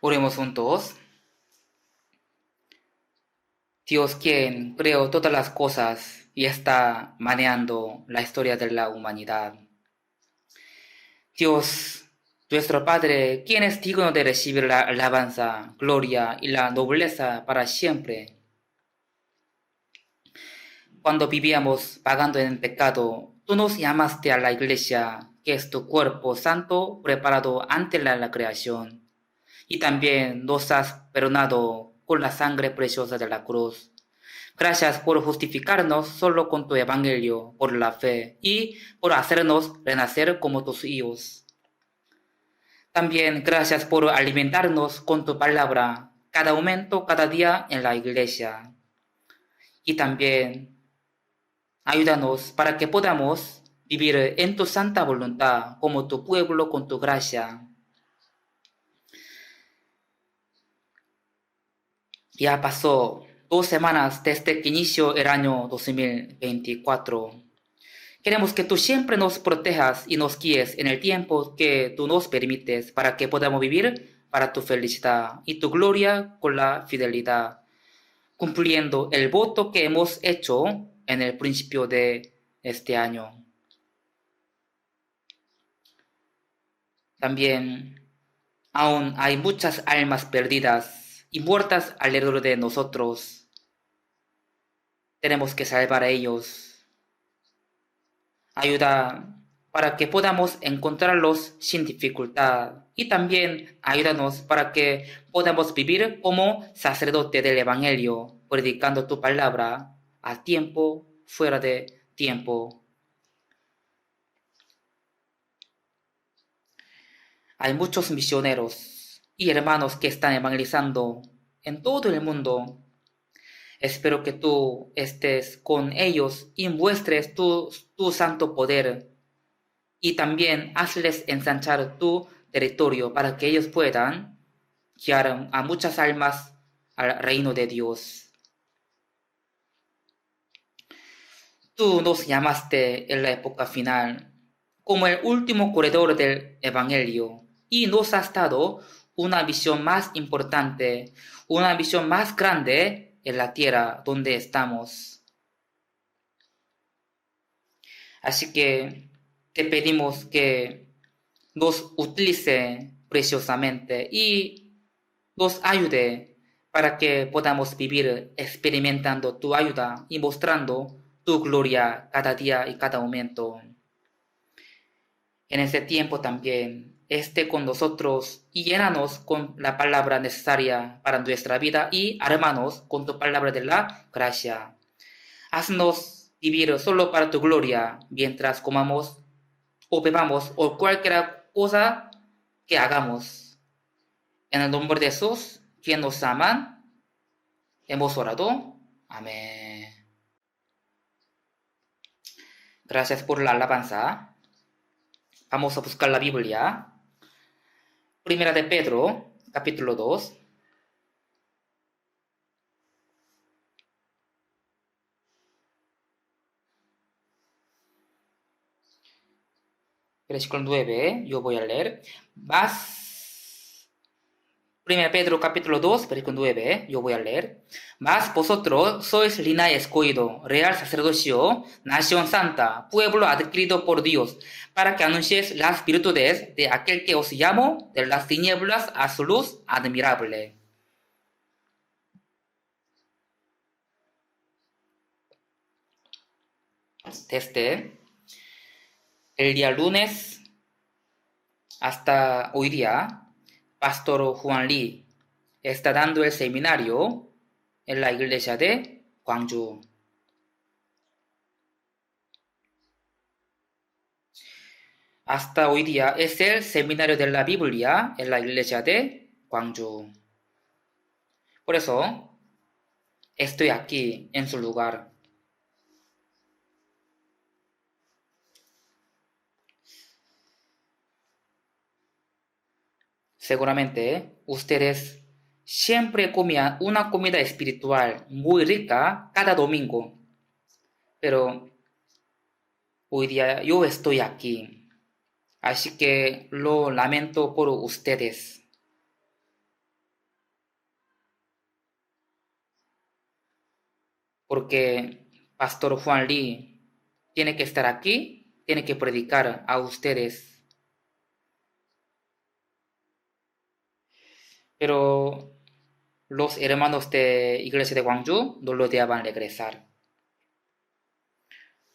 Oremos juntos. Dios quien creó todas las cosas y está manejando la historia de la humanidad. Dios, nuestro Padre, quien es digno de recibir la alabanza, gloria y la nobleza para siempre. Cuando vivíamos pagando en pecado, tú nos llamaste a la iglesia, que es tu cuerpo santo preparado ante la creación. Y también nos has perdonado con la sangre preciosa de la cruz. Gracias por justificarnos solo con tu evangelio, por la fe y por hacernos renacer como tus hijos. También gracias por alimentarnos con tu palabra cada momento, cada día en la iglesia. Y también ayúdanos para que podamos vivir en tu santa voluntad como tu pueblo con tu gracia. Ya pasó 2 semanas desde que inició el año 2024. Queremos que tú siempre nos protejas y nos guíes en el tiempo que tú nos permites para que podamos vivir para tu felicidad y tu gloria con la fidelidad, cumpliendo el voto que hemos hecho en el principio de este año. También aún hay muchas almas perdidas y muertas alrededor de nosotros. Tenemos que salvar a ellos. Ayuda para que podamos encontrarlos sin dificultad y también ayúdanos para que podamos vivir como sacerdote del Evangelio, predicando tu palabra a tiempo, fuera de tiempo. Hay muchos misioneros y hermanos que están evangelizando en todo el mundo. Espero que tú estés con ellos y muestres tu santo poder y también hazles ensanchar tu territorio para que ellos puedan guiar a muchas almas al reino de Dios. Tú nos llamaste en la época final como el último corredor del Evangelio y nos has dado una visión más importante, una visión más grande en la tierra donde estamos. Así que te pedimos que nos utilice preciosamente y nos ayude para que podamos vivir experimentando tu ayuda y mostrando tu gloria cada día y cada momento. En ese tiempo también esté con nosotros y llénanos con la palabra necesaria para nuestra vida y armanos con tu palabra de la gracia. Haznos vivir solo para tu gloria mientras comamos o bebamos o cualquier cosa que hagamos. En el nombre de Jesús, quien nos ama, hemos orado. Amén. Gracias por la alabanza. Vamos a buscar la Biblia. Primera de Pedro, capítulo 2, versículo 9. Yo voy a leer. Primera Pedro capítulo 2, versículo 9, yo voy a leer. Mas vosotros sois linaje escogido, real sacerdocio, nación santa, pueblo adquirido por Dios, para que anunciéis las virtudes de aquel que os llamó de las tinieblas a su luz admirable. Desde el día lunes hasta hoy día, Pastor Juan Lee está dando el seminario en la iglesia de Gwangju. Hasta hoy día es el seminario de la Biblia en la iglesia de Gwangju. Por eso estoy aquí en su lugar. Seguramente ustedes siempre comían una comida espiritual muy rica cada domingo, pero hoy día yo estoy aquí, así que lo lamento por ustedes. porque Pastor Juan Lee tiene que estar aquí, tiene que predicar a ustedes. Pero los hermanos de Iglesia de Gwangju no lo dejaban regresar.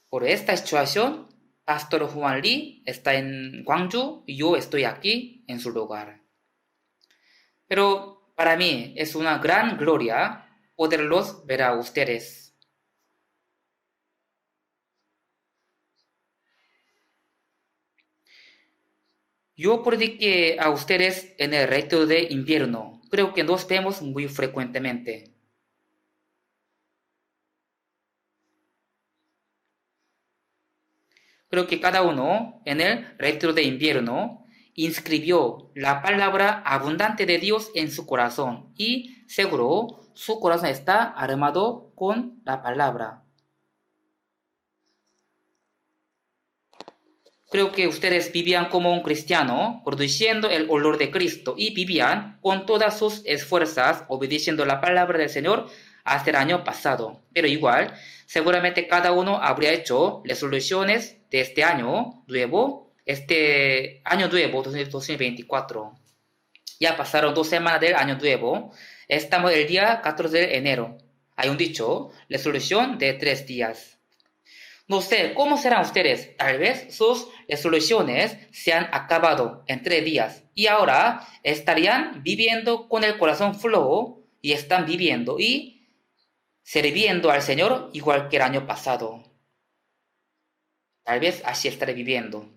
Por esta situación, Pastor Juan Lee está en Gwangju y yo estoy aquí en su lugar. Pero para mí es una gran gloria poderlos ver a ustedes. Yo prediqué a ustedes en el retiro de invierno. Creo que nos vemos muy frecuentemente. Creo que cada uno en el retiro de invierno inscribió la palabra abundante de Dios en su corazón y seguro su corazón está armado con la palabra. Creo que ustedes vivían como un cristiano, produciendo el olor de Cristo y vivían con todas sus esfuerzos obedeciendo la palabra del Señor hasta el año pasado. Pero igual, seguramente cada uno habría hecho resoluciones de este año nuevo 2024. Ya pasaron 2 semanas del año nuevo. Estamos el día 14 de enero. Hay un dicho, resolución de 3 días. No sé cómo serán ustedes. Tal vez sus resoluciones se han acabado en 3 días y ahora estarían viviendo con el corazón flojo y están viviendo y sirviendo al Señor igual que el año pasado. Tal vez así estaré viviendo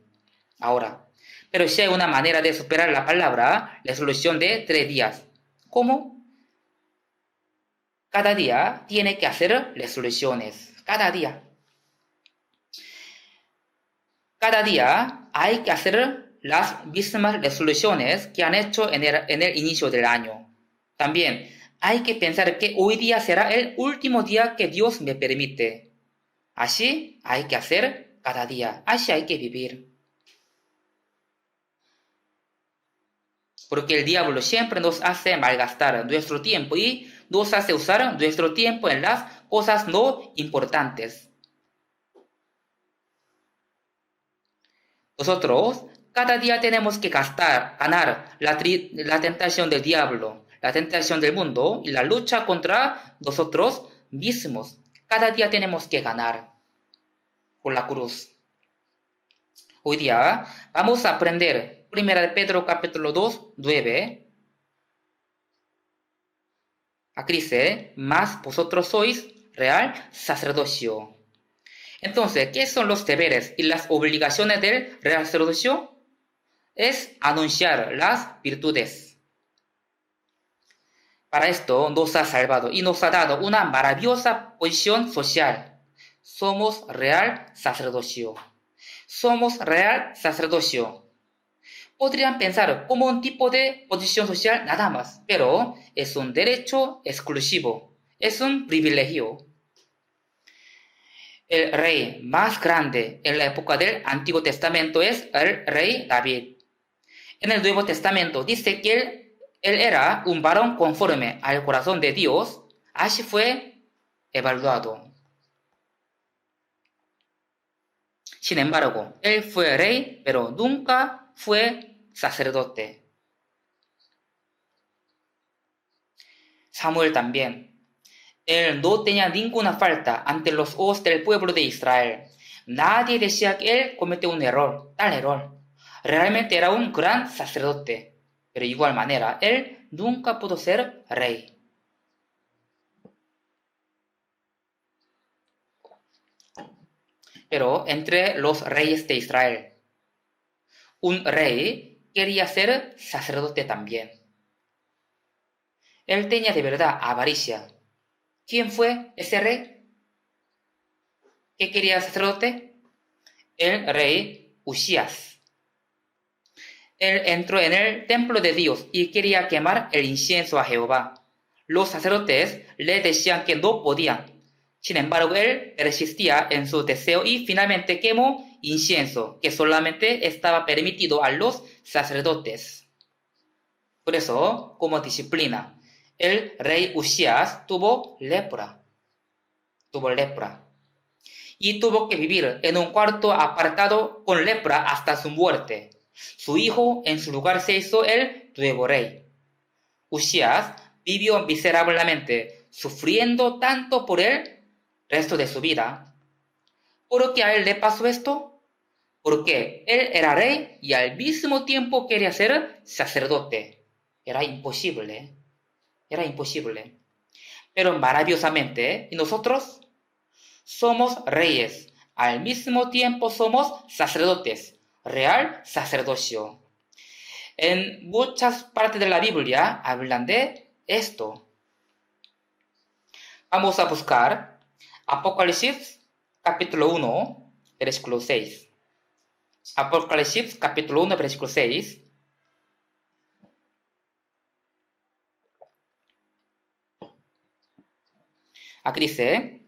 ahora. Pero si hay una manera de superar la palabra, resolución de 3 días. ¿Cómo? Cada día tiene que hacer resoluciones. Cada día. Cada día hay que hacer las mismas resoluciones que han hecho en el inicio del año. También hay que pensar que hoy día será el último día que Dios me permite. Así hay que hacer cada día. Así hay que vivir. Porque el diablo siempre nos hace malgastar nuestro tiempo y nos hace usar nuestro tiempo en las cosas no importantes. Nosotros cada día tenemos que ganar la tentación del diablo, la tentación del mundo y la lucha contra nosotros mismos. Cada día tenemos que ganar por la cruz. Hoy día vamos a aprender 1 de Pedro capítulo 2, 9. Aquí dice, mas vosotros sois real sacerdocio. Entonces, ¿qué son los deberes y las obligaciones del real sacerdocio? Es anunciar las virtudes. Para esto nos ha salvado y nos ha dado una maravillosa posición social. Somos real sacerdocio. Somos real sacerdocio. Podrían pensar como un tipo de posición social nada más, pero es un derecho exclusivo. Es un privilegio. El rey más grande en la época del Antiguo Testamento es el rey David. En el Nuevo Testamento dice que él era un varón conforme al corazón de Dios, así fue evaluado. Sin embargo, él fue rey, pero nunca fue sacerdote. Samuel también. Él no tenía ninguna falta ante los ojos del pueblo de Israel. Nadie decía que él cometió un error, tal error. Realmente era un gran sacerdote, pero de igual manera, él nunca pudo ser rey. Pero entre los reyes de Israel, un rey quería ser sacerdote también. Él tenía de verdad avaricia. ¿Quién fue ese rey? ¿Qué quería sacerdote? El rey Usías. Él entró en el templo de Dios y quería quemar el incienso a Jehová. Los sacerdotes le decían que no podían. Sin embargo, él persistía en su deseo y finalmente quemó incienso, que solamente estaba permitido a los sacerdotes. Por eso, como disciplina, el rey Usías tuvo lepra. tuvo lepra. Y tuvo que vivir en un cuarto apartado con lepra hasta su muerte. Su hijo en su lugar se hizo el nuevo rey. Usías vivió miserablemente, sufriendo tanto por el resto de su vida. ¿Por qué a él le pasó esto? Porque él era rey y al mismo tiempo quería ser sacerdote. Era imposible. Pero maravillosamente, ¿y nosotros? Somos reyes, al mismo tiempo somos sacerdotes, real sacerdocio. En muchas partes de la Biblia hablan de esto. Vamos a buscar Apocalipsis capítulo 1, versículo 6. Apocalipsis capítulo 1, versículo 6. Aquí dice: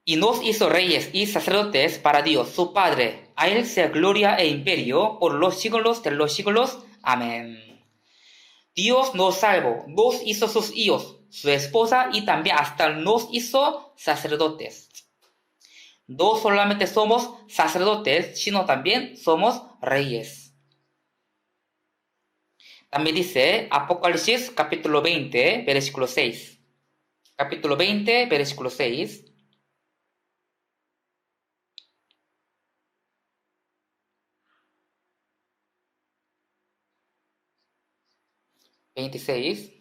y nos hizo reyes y sacerdotes para Dios, su Padre. A él sea gloria e imperio por los siglos de los siglos. Amén. Dios nos salvó, nos hizo sus hijos, su esposa, y también hasta nos hizo sacerdotes. No solamente somos sacerdotes, sino también somos reyes. También dice Apocalipsis capítulo 20, versículo 6. Capítulo 20, versículo 6. 26.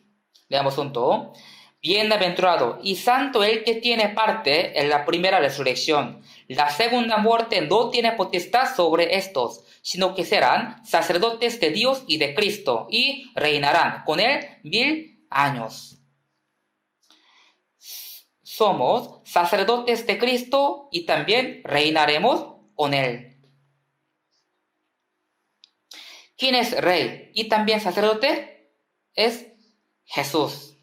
Leamos junto. Bienaventurado y santo el que tiene parte en la primera resurrección. La segunda muerte no tiene potestad sobre estos, sino que serán sacerdotes de Dios y de Cristo, y reinarán con él 1000 años. Somos sacerdotes de Cristo y también reinaremos con él. ¿Quién es rey y también sacerdote? Es Jesús.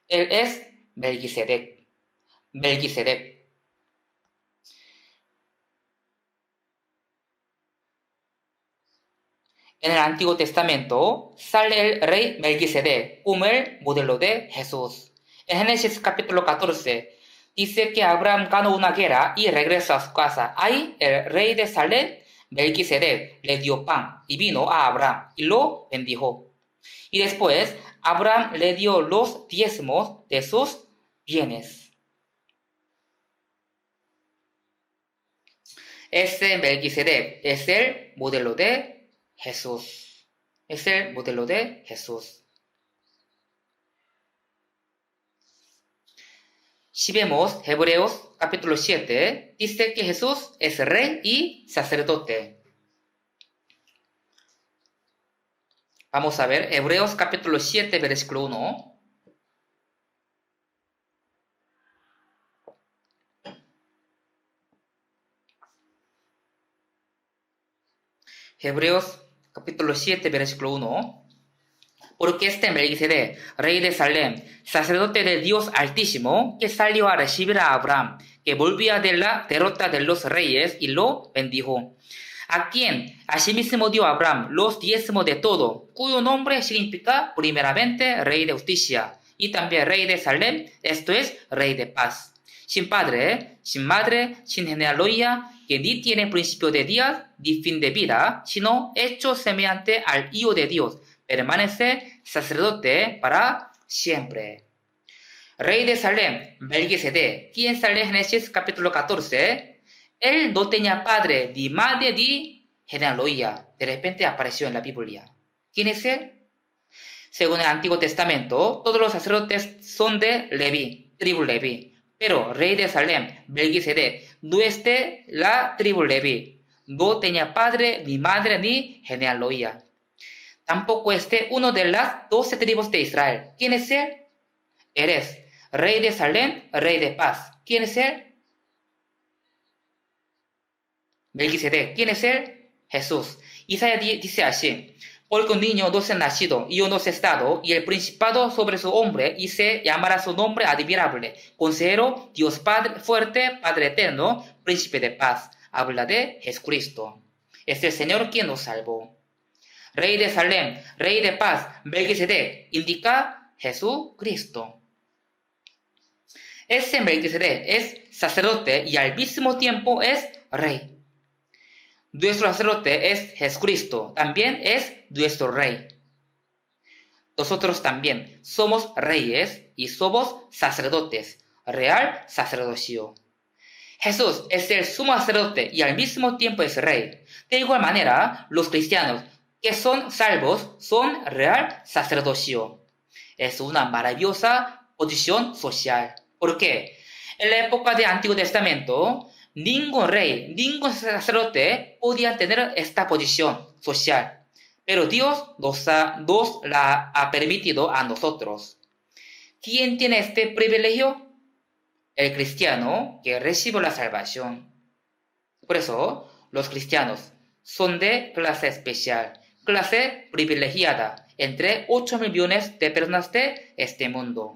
Él es Melquisedec. En el Antiguo Testamento sale el rey Melquisedec como el modelo de Jesús. En Génesis capítulo 14 dice que Abraham ganó una guerra y regresó a su casa. Ahí el rey de Salem, Melquisedec, le dio pan y vino a Abraham y lo bendijo. Y después Abraham le dio los diezmos de sus bienes. Ese Melquisedec es el modelo de Jesús. Es el modelo de Jesús. Si vemos Hebreos capítulo 7, dice que Jesús es rey y sacerdote. Vamos a ver Hebreos capítulo 7, versículo 1. Hebreos capítulo 7, versículo 1. Porque este Melquisedec, rey de Salem, sacerdote de Dios Altísimo, que salió a recibir a Abraham, que volvía de la derrota de los reyes, y lo bendijo. A quien asimismo dio Abraham los diezmos de todo, cuyo nombre significa primeramente rey de justicia, y también rey de Salem, esto es, rey de paz. Sin padre, sin madre, sin genealogía, que ni tiene principio de días, ni fin de vida, sino hecho semejante al Hijo de Dios, permanece sacerdote para siempre. Rey de Salem, Melquisedec, quien sale en Génesis capítulo 14, él no tenía padre, ni madre, ni genealogía. De repente apareció en la Biblia. ¿Quién es él? Según el Antiguo Testamento, todos los sacerdotes son de Leví, tribu Leví. Pero rey de Salem, Melquisedec, no es de la tribu Leví. No tenía padre, ni madre, ni genealogía. Tampoco es de uno de las 12 tribus de Israel. ¿Quién es él? Él es rey de Salem, rey de paz. ¿Quién es él? Melquisedec. ¿Quién es él? Jesús. Isaías dice así: porque un niño nos ha nacido y uno se ha dado, y el principado sobre su hombre, y se llamará su nombre admirable, consejero, Dios Padre fuerte, Padre eterno, príncipe de paz. Habla de Jesucristo. Es el Señor quien nos salvó. Rey de Salem, rey de paz, Melquisedec, indica Jesucristo. Ese Melquisedec es sacerdote y al mismo tiempo es rey. Nuestro sacerdote es Jesucristo, también es nuestro rey. Nosotros también somos reyes y somos sacerdotes, real sacerdocio. Jesús es el sumo sacerdote y al mismo tiempo es rey. De igual manera, los cristianos que son salvos son real sacerdocio. Es una maravillosa posición social. ¿Por qué? En la época del Antiguo Testamento, ningún rey, ningún sacerdote podía tener esta posición social. Pero Dios nos la ha permitido a nosotros. ¿Quién tiene este privilegio? El cristiano que recibe la salvación. Por eso, los cristianos son de clase especial, clase privilegiada entre 8 millones de personas de este mundo.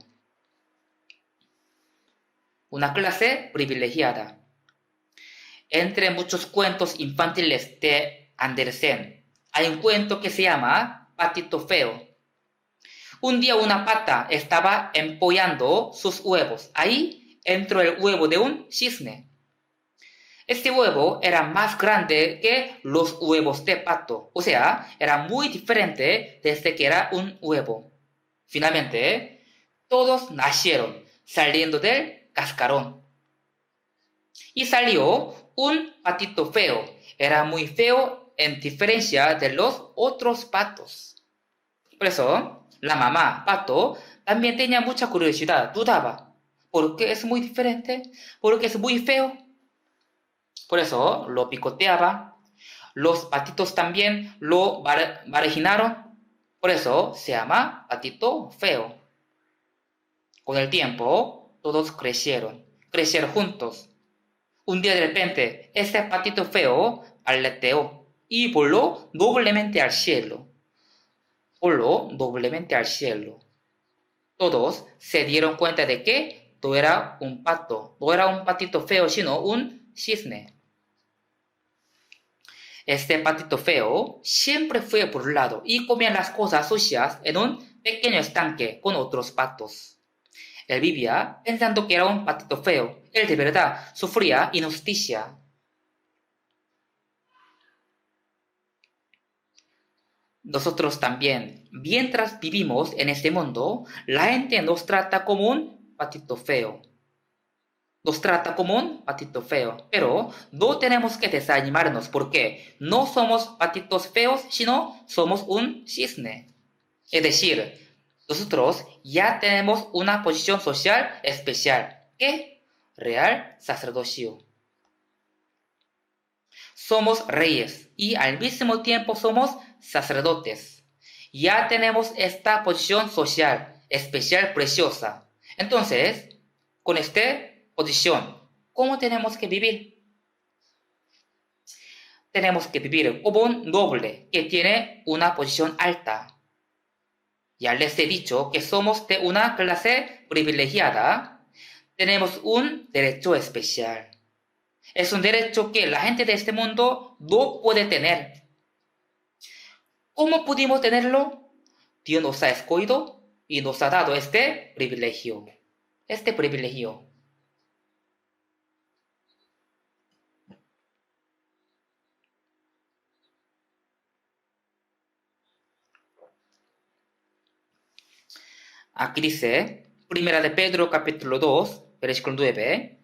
Una clase privilegiada. Entre muchos cuentos infantiles de Andersen, hay un cuento que se llama Patito Feo. Un día una pata estaba empollando sus huevos. Ahí entró el huevo de un cisne. Este huevo era más grande que los huevos de pato, o sea, era muy diferente desde que era un huevo. Finalmente, todos nacieron saliendo del cascarón. Y salió un patito feo. Era muy feo en diferencia de los otros patos. Por eso, la mamá pato también tenía mucha curiosidad, dudaba. ¿Por qué es muy diferente? ¿Por qué es muy feo? Por eso lo picoteaba. Los patitos también lo marginaron. Por eso se llama patito feo. Con el tiempo, todos crecieron juntos. Un día de repente, ese patito feo aleteó y voló doblemente al cielo. Todos se dieron cuenta de que no era un pato, no era un patito feo, sino un cisne. Este patito feo siempre fue burlado y comía las cosas sucias en un pequeño estanque con otros patos. Él vivía pensando que era un patito feo. Él de verdad sufría injusticia. Nosotros también, mientras vivimos en este mundo, la gente nos trata como un patito feo. Pero no tenemos que desanimarnos porque no somos patitos feos, sino somos un cisne. Es decir, nosotros ya tenemos una posición social especial, que real sacerdocio. Somos reyes y al mismo tiempo somos sacerdotes. Ya tenemos esta posición social especial preciosa. Entonces, con esta posición, ¿cómo tenemos que vivir? Tenemos que vivir como un noble que tiene una posición alta. Ya les he dicho que somos de una clase privilegiada. Tenemos un derecho especial. Es un derecho que la gente de este mundo no puede tener. ¿Cómo pudimos tenerlo? Dios nos ha escogido y nos ha dado este privilegio. Aquí dice, Primera de Pedro capítulo 2, versículo 9.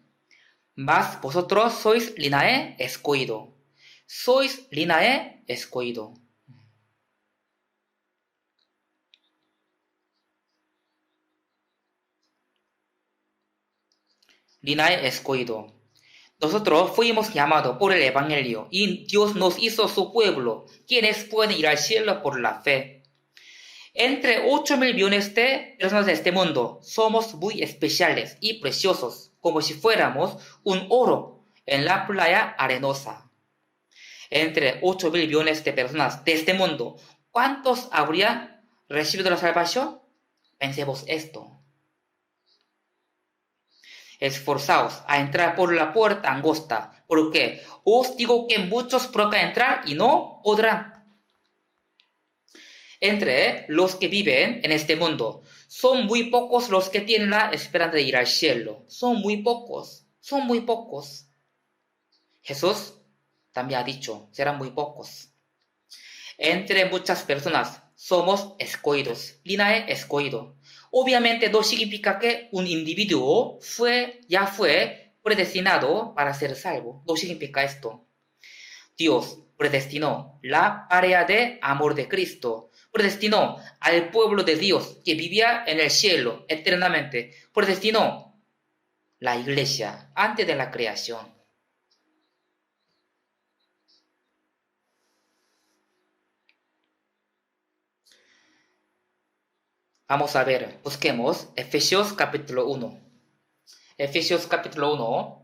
Mas vosotros sois linaje escogido. Sois linaje escogido. Linaje escogido. Nosotros fuimos llamados por el Evangelio y Dios nos hizo su pueblo, quienes pueden ir al cielo por la fe. Entre 8 millones de personas de este mundo, somos muy especiales y preciosos, como si fuéramos un oro en la playa arenosa. Entre 8 millones de personas de este mundo, ¿cuántos habrían recibido la salvación? Pensemos esto. Esforzaos a entrar por la puerta angosta, porque os digo que muchos procuran entrar y no podrán. Entre los que viven en este mundo, son muy pocos los que tienen la esperanza de ir al cielo. Son muy pocos. Son muy pocos. Jesús también ha dicho, serán muy pocos. Entre muchas personas somos escogidos. Linae escogido. Obviamente no significa que un individuo ya fue predestinado para ser salvo. No significa esto. Dios predestinó la pareja de amor de Cristo. Predestinó al pueblo de Dios que vivía en el cielo eternamente. Predestinó la iglesia antes de la creación. Vamos a ver, busquemos Efesios capítulo 1. Efesios capítulo 1.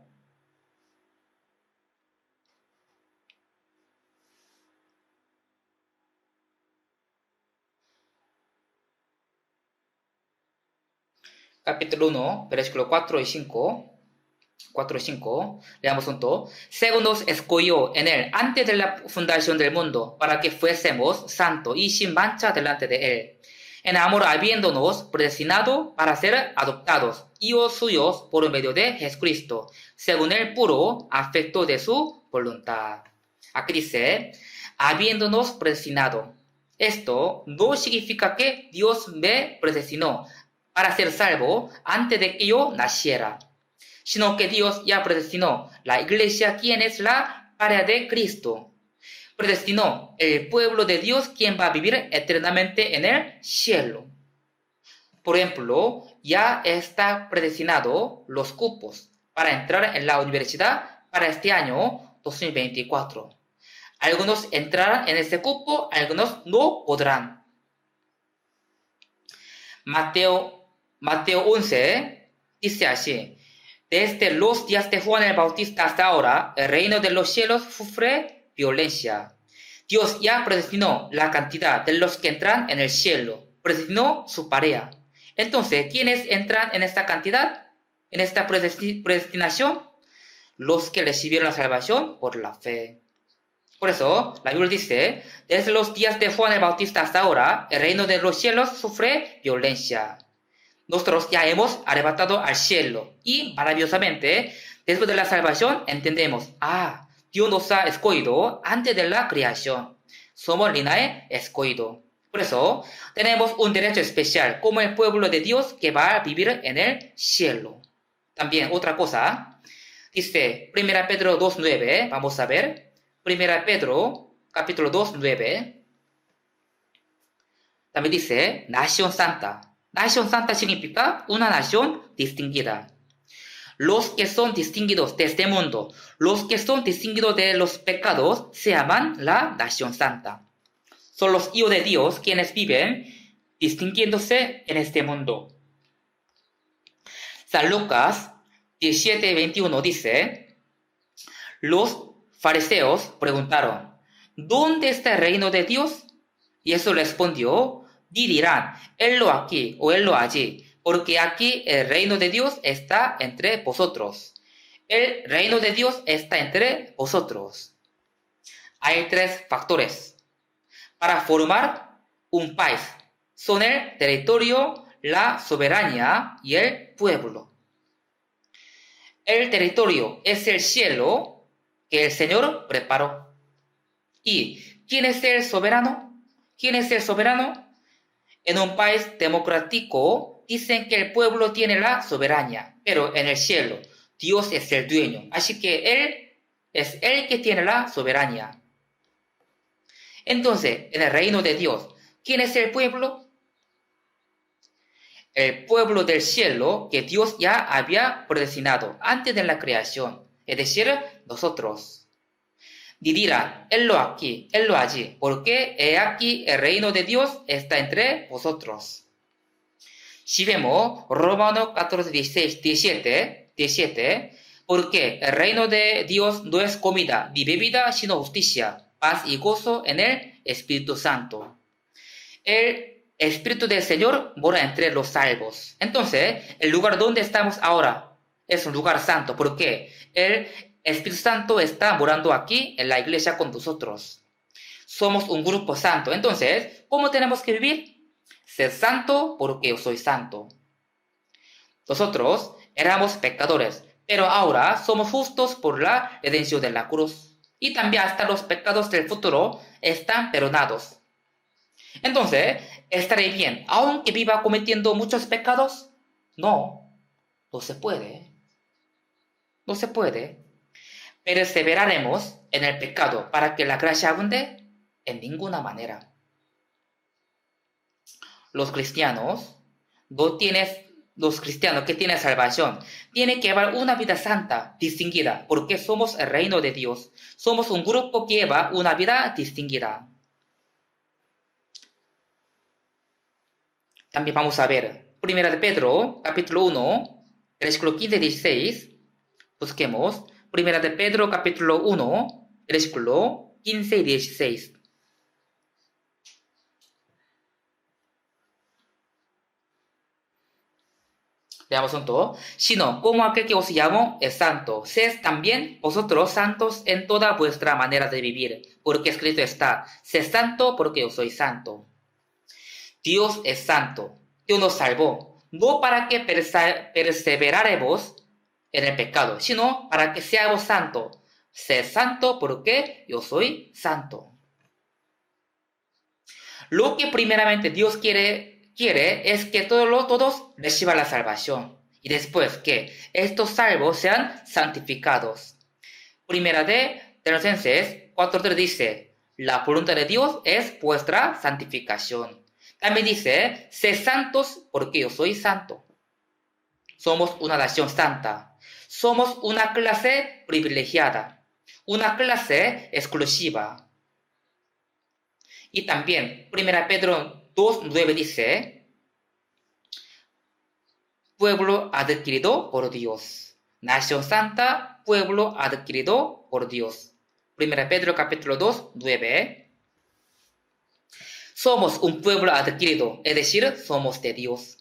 Capítulo 1, versículo 4 y 5. 4 y 5, leamos juntos. Según nos escogió en él antes de la fundación del mundo, para que fuésemos santos y sin mancha delante de él. En amor habiéndonos predestinado para ser adoptados, hijos suyos por medio de Jesucristo, según el puro afecto de su voluntad. Aquí dice, habiéndonos predestinado. Esto no significa que Dios me predestinó para ser salvo antes de que yo naciera, sino que Dios ya predestinó la iglesia, quien es la pareja de Cristo. Predestinó el pueblo de Dios, quien va a vivir eternamente en el cielo. Por ejemplo, ya está predestinado los cupos para entrar en la universidad para este año 2024. Algunos entrarán en este cupo, algunos no podrán. Mateo 11 dice así. Desde los días de Juan el Bautista hasta ahora, el reino de los cielos sufre violencia. Dios ya predestinó la cantidad de los que entran en el cielo. Predestinó su pareja. Entonces, ¿quiénes entran en esta cantidad? En esta predestinación. Los que recibieron la salvación por la fe. Por eso, la Biblia dice, desde los días de Juan el Bautista hasta ahora, el reino de los cielos sufre violencia. Nosotros ya hemos arrebatado al cielo y maravillosamente, después de la salvación, entendemos, Dios nos ha escogido antes de la creación. Somos linaje escogido. Por eso, tenemos un derecho especial como el pueblo de Dios que va a vivir en el cielo. También otra cosa, dice 1 Pedro 2.9, vamos a ver, 1 Pedro capítulo 2.9, también dice, nación santa. Nación santa significa una nación distinguida. Los que son distinguidos de este mundo, los que son distinguidos de los pecados, se llaman la nación santa. Son los hijos de Dios quienes viven distinguiéndose en este mundo. San Lucas 17:21 dice, los fariseos preguntaron, ¿dónde está el reino de Dios? Y Jesús respondió, dirán, él aquí o él allí, porque aquí el reino de Dios está entre vosotros. El reino de Dios está entre vosotros. Hay tres factores para formar un país. Son el territorio, la soberanía y el pueblo. El territorio es el cielo que el Señor preparó. ¿Y quién es el soberano? ¿Quién es el soberano? En un país democrático dicen que el pueblo tiene la soberanía, pero en el cielo Dios es el dueño, así que Él es el que tiene la soberanía. Entonces, en el reino de Dios, ¿quién es el pueblo? El pueblo del cielo que Dios ya había predestinado antes de la creación, es decir, nosotros. Y dirán, él aquí, él allí, porque he aquí el reino de Dios está entre vosotros. Si vemos Romanos 14, 16, 17, porque el reino de Dios no es comida ni bebida, sino justicia, paz y gozo en el Espíritu Santo. El Espíritu del Señor mora entre los salvos. Entonces, el lugar donde estamos ahora es un lugar santo, porque el Espíritu Santo está morando aquí en la iglesia con nosotros. Somos un grupo santo. Entonces, ¿cómo tenemos que vivir? Sed santo porque yo soy santo. Nosotros éramos pecadores, pero ahora somos justos por la redención de la cruz. Y también hasta los pecados del futuro están perdonados. Entonces, ¿estaré bien aunque viva cometiendo muchos pecados? No, no se puede. No se puede. ¿Perseveraremos en el pecado para que la gracia abunde? En ninguna manera. Los cristianos que tienen salvación tienen que llevar una vida santa, distinguida, porque somos el reino de Dios. Somos un grupo que lleva una vida distinguida. También vamos a ver 1 de Pedro, capítulo 1, versículo 15-16. Busquemos 1 de Pedro, capítulo 1, versículo 15 y 16. Leamos juntos. Sino, como aquel que os llamó es santo, sed también vosotros santos en toda vuestra manera de vivir, porque escrito está, sed santo porque yo soy santo. Dios es santo. Dios nos salvó, no para que perseveraremos en el pecado, sino para que seamos santos. Sed santo porque yo soy santo. Lo que primeramente Dios quiere es que todos reciban la salvación y después que estos salvos sean santificados. Primera de Tesalonicenses 4:3 dice, la voluntad de Dios es vuestra santificación. También dice, sed santos porque yo soy santo. Somos una nación santa. Somos una clase privilegiada, una clase exclusiva. Y también, 1 Pedro 2:9 dice, pueblo adquirido por Dios. Nación santa, pueblo adquirido por Dios. 1 Pedro capítulo 2:9. Somos un pueblo adquirido, es decir, somos de Dios.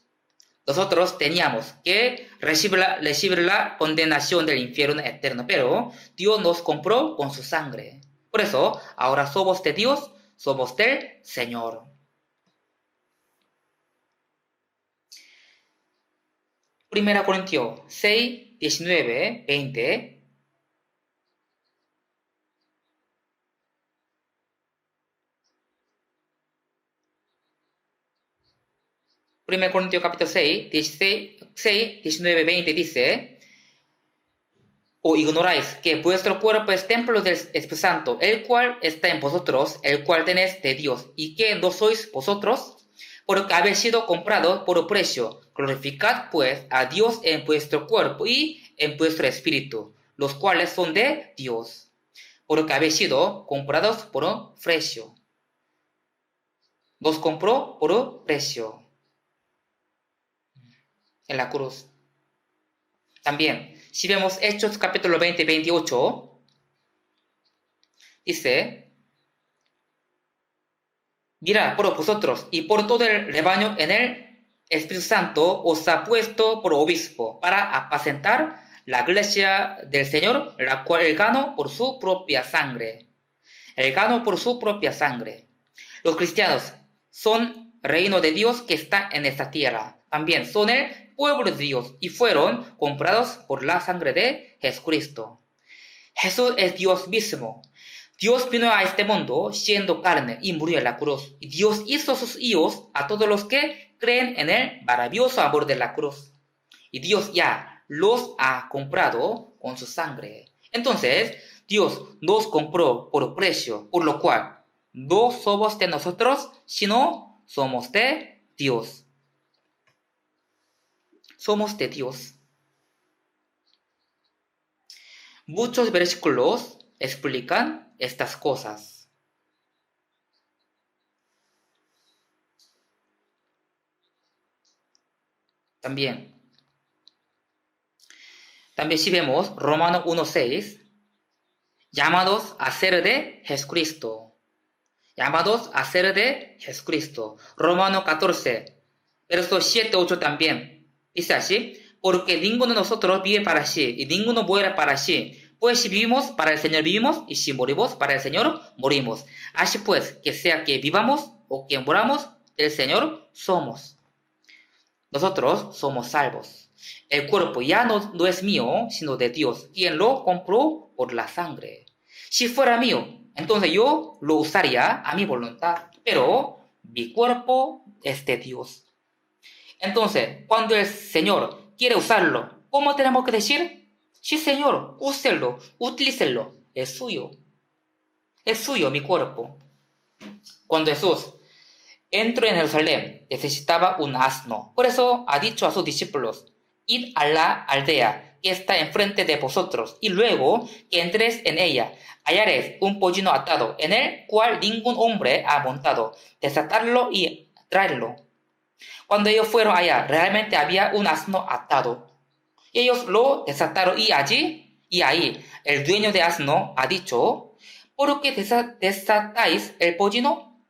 Nosotros teníamos que recibir la condenación del infierno eterno, pero Dios nos compró con su sangre. Por eso, ahora somos de Dios, somos del Señor. Primera Corintios 6, 19, 20. Primera Corintios capítulo 6, 19, 20 dice, ¿o ignoráis que vuestro cuerpo es templo del Espíritu Santo, el cual está en vosotros, el cual tenéis de Dios, y que no sois vosotros? Porque habéis sido comprados por precio. Glorificad pues a Dios en vuestro cuerpo y en vuestro espíritu, los cuales son de Dios. Porque habéis sido comprados por precio. Nos compró por precio en la cruz. También, si vemos Hechos capítulo 20, 28, dice, mirad por vosotros y por todo el rebaño en el Espíritu Santo os ha puesto por obispo para apacentar la iglesia del Señor, la cual él ganó por su propia sangre. Él ganó por su propia sangre. Los cristianos son reino de Dios que está en esta tierra. También son el pueblo de Dios y fueron comprados por la sangre de Jesucristo. Jesús es Dios mismo. Dios vino a este mundo siendo carne y murió en la cruz. Y Dios hizo sus hijos a todos los que creen en el maravilloso amor de la cruz. Y Dios ya los ha comprado con su sangre. Entonces, Dios nos compró por precio, por lo cual no somos de nosotros, sino somos de Dios. Somos de Dios. Muchos versículos explican estas cosas. También si vemos Romanos 1:6, llamados a ser de Jesucristo. Llamados a ser de Jesucristo. Romanos 14, versos 7, 8 también. Dice así, porque ninguno de nosotros vive para sí, y ninguno muere para sí. Pues si vivimos, para el Señor vivimos, y si morimos, para el Señor morimos. Así pues, que sea que vivamos o que moramos, del Señor somos. Nosotros somos salvos. El cuerpo ya no es mío, sino de Dios, quien lo compró por la sangre. Si fuera mío, entonces yo lo usaría a mi voluntad, pero mi cuerpo es de Dios. Entonces, cuando el Señor quiere usarlo, ¿cómo tenemos que decir? Sí, Señor, úselo, utilícelo, es suyo. Es suyo mi cuerpo. Cuando Jesús entró en Jerusalén, necesitaba un asno. Por eso ha dicho a sus discípulos, id a la aldea que está enfrente de vosotros, y luego que entréis en ella, hallaréis un pollino atado, en el cual ningún hombre ha montado. Desatarlo y traerlo. Cuando ellos fueron allá, realmente había un asno atado. Ellos lo desataron y ahí, el dueño del asno ha dicho, ¿por qué desatáis el pollino?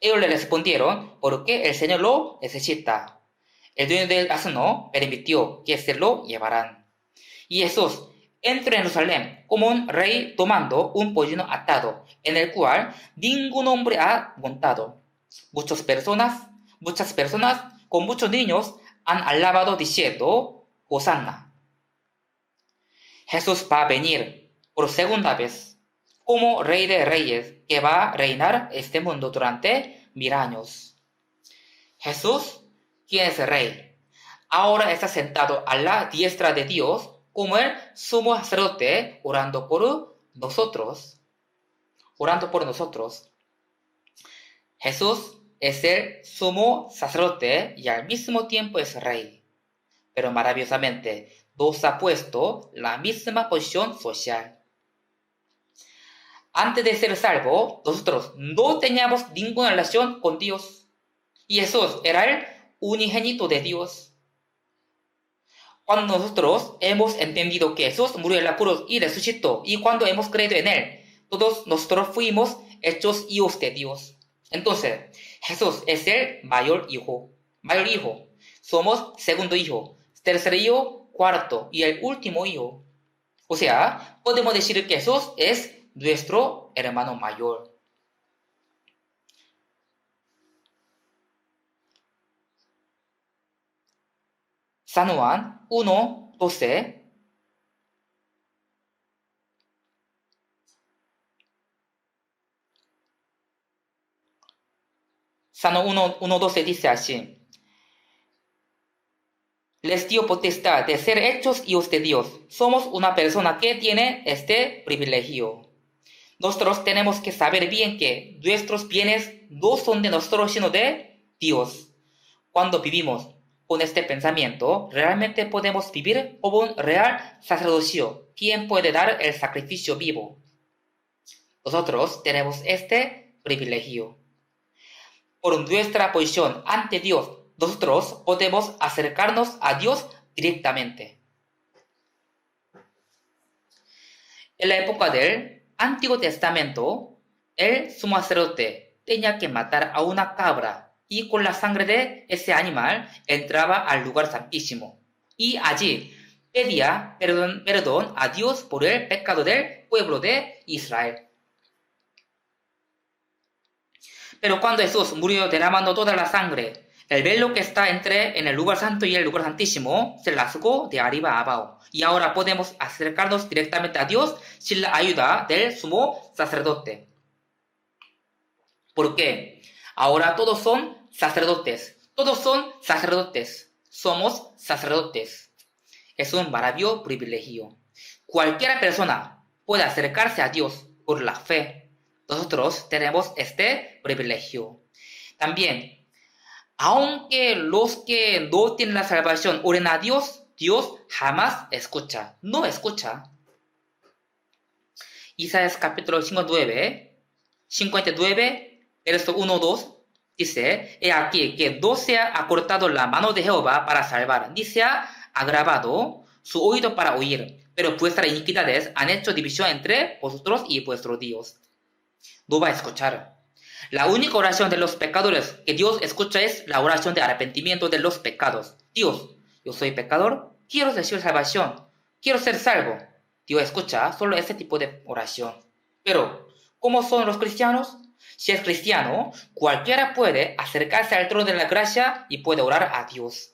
Ellos le respondieron, porque el Señor lo necesita. El dueño del asno permitió que se lo llevaran. Y Jesús entró en Jerusalén como un rey tomando un pollino atado, en el cual ningún hombre ha montado. Muchas personas con muchos niños han alabado diciendo, Hosanna. Jesús va a venir por segunda vez como Rey de Reyes que va a reinar este mundo durante 1000 años. Jesús, quien es el Rey, ahora está sentado a la diestra de Dios como el sumo sacerdote orando por nosotros. Jesús es el sumo sacerdote y al mismo tiempo es Rey. Pero maravillosamente nos ha puesto la misma posición social. Antes de ser salvo, nosotros no teníamos ninguna relación con Dios. Y Jesús era el unigénito de Dios. Cuando nosotros hemos entendido que Jesús murió en la cruz y resucitó, y cuando hemos creído en Él, todos nosotros fuimos hechos hijos de Dios. Entonces, Jesús es el mayor hijo. Somos segundo hijo, tercer hijo, cuarto y el último hijo. O sea, podemos decir que Jesús es nuestro hermano mayor. San Juan 1:12. San 1:12 dice así. Les dio potestad de ser hechos hijos de Dios. Somos una persona que tiene este privilegio. Nosotros tenemos que saber bien que nuestros bienes no son de nosotros, sino de Dios. Cuando vivimos con este pensamiento, realmente podemos vivir como un real sacerdocio, quien puede dar el sacrificio vivo. Nosotros tenemos este privilegio. Por nuestra posición ante Dios, nosotros podemos acercarnos a Dios directamente. En la época del Antiguo Testamento, el sumo sacerdote tenía que matar a una cabra y con la sangre de ese animal entraba al lugar santísimo y allí pedía perdón a Dios por el pecado del pueblo de Israel. Pero cuando Jesús murió derramando toda la sangre, el velo que está en el lugar santo y el lugar santísimo se rasgó de arriba a abajo. Y ahora podemos acercarnos directamente a Dios sin la ayuda del sumo sacerdote. ¿Por qué? Ahora todos son sacerdotes. Somos sacerdotes. Es un maravilloso privilegio. Cualquier persona puede acercarse a Dios por la fe. Nosotros tenemos este privilegio. También, aunque los que no tienen la salvación oren a Dios, Dios jamás escucha. No escucha. Isaías capítulo 59, verso 1-2, dice, he aquí que no se ha acortado la mano de Jehová para salvar, ni se ha agravado su oído para oír, pero vuestras iniquidades han hecho división entre vosotros y vuestro Dios. No va a escuchar. La única oración de los pecadores que Dios escucha es la oración de arrepentimiento de los pecados. Dios, yo soy pecador, quiero recibir salvación, quiero ser salvo. Dios escucha solo ese tipo de oración. Pero, ¿cómo son los cristianos? Si es cristiano, cualquiera puede acercarse al trono de la gracia y puede orar a Dios.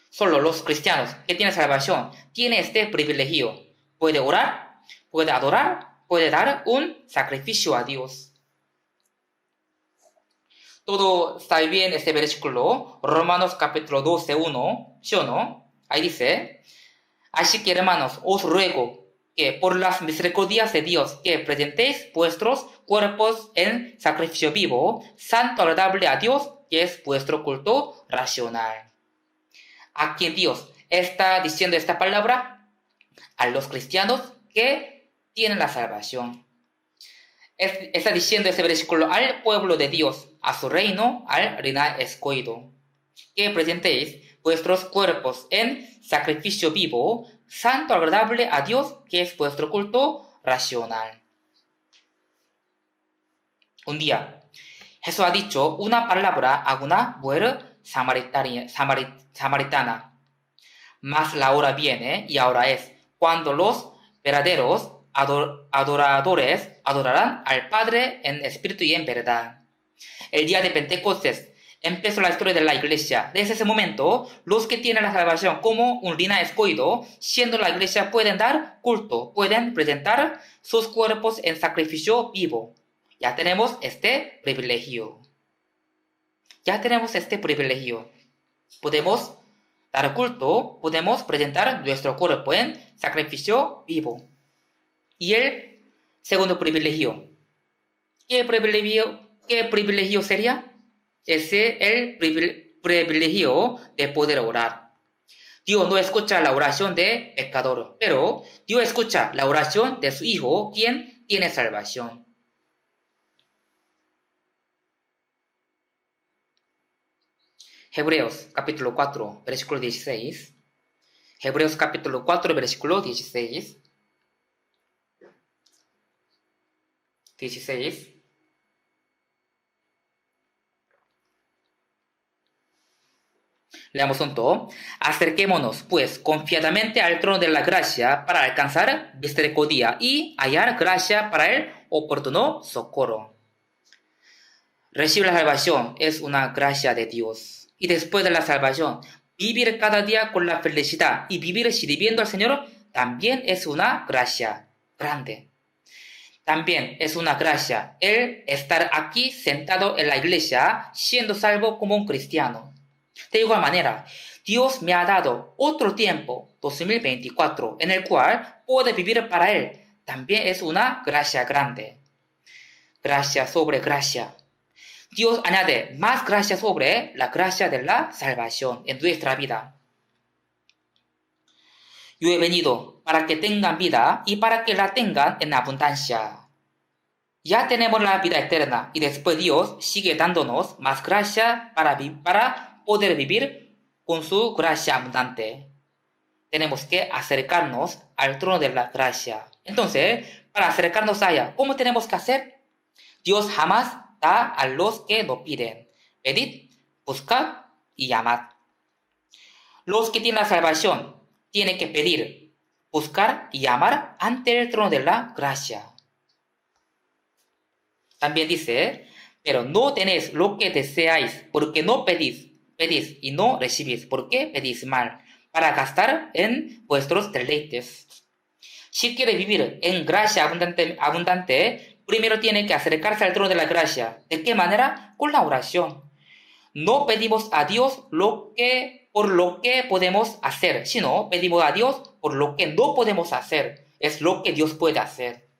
Solo los cristianos que tienen salvación tienen este privilegio. Puede orar, puede adorar, puede dar un sacrificio a Dios. Todo está bien este versículo, Romanos capítulo 12, 1, ¿sí o no? Ahí dice, así que hermanos, os ruego que por las misericordias de Dios que presentéis vuestros cuerpos en sacrificio vivo, santo, agradable a Dios, que es vuestro culto racional. ¿A quién Dios está diciendo esta palabra? A los cristianos que tienen la salvación. Está diciendo este versículo al pueblo de Dios, a su reino, al reino escogido, que presentéis vuestros cuerpos en sacrificio vivo, santo, agradable a Dios, que es vuestro culto racional. Un día, Jesús ha dicho una palabra a una mujer samaritana. Mas la hora viene, y ahora es, cuando los verdaderos adoradores adorarán al Padre en espíritu y en verdad. El día de Pentecostés empezó la historia de la iglesia. Desde ese momento, los que tienen la salvación como un linaje escogido, siendo la iglesia, pueden dar culto, pueden presentar sus cuerpos en sacrificio vivo. Ya tenemos este privilegio. Podemos dar culto, podemos presentar nuestro cuerpo en sacrificio vivo. Y el segundo privilegio. ¿Qué privilegio sería? Es el privilegio de poder orar. Dios no escucha la oración de pecador, pero Dios escucha la oración de su Hijo, quien tiene salvación. Hebreos capítulo 4, versículo 16. Hebreos capítulo 4, versículo 16. 16. Leamos juntos. Acerquémonos, pues, confiadamente al trono de la gracia para alcanzar misericordia y hallar gracia para el oportuno socorro. Recibir la salvación es una gracia de Dios. Y después de la salvación, vivir cada día con la felicidad y vivir sirviendo al Señor también es una gracia grande. También es una gracia el estar aquí sentado en la iglesia siendo salvo como un cristiano. De igual manera, Dios me ha dado otro tiempo, 2024, en el cual puedo vivir para Él. También es una gracia grande. Gracia sobre gracia. Dios añade más gracia sobre la gracia de la salvación en nuestra vida. Yo he venido para que tengan vida y para que la tengan en abundancia. Ya tenemos la vida eterna y después Dios sigue dándonos más gracia para poder vivir con su gracia abundante. Tenemos que acercarnos al trono de la gracia. Entonces, para acercarnos allá, ¿cómo tenemos que hacer? Dios jamás da a los que lo piden. Pedid, buscad y llamad. Los que tienen la salvación tienen que pedir, buscar y llamar ante el trono de la gracia. También dice, pero no tenéis lo que deseáis, porque no pedís y no recibís, porque pedís mal, para gastar en vuestros deleites. Si quiere vivir en gracia abundante, primero tiene que acercarse al trono de la gracia. ¿De qué manera? Con la oración. No pedimos a Dios por lo que podemos hacer, sino pedimos a Dios por lo que no podemos hacer. Es lo que Dios puede hacer.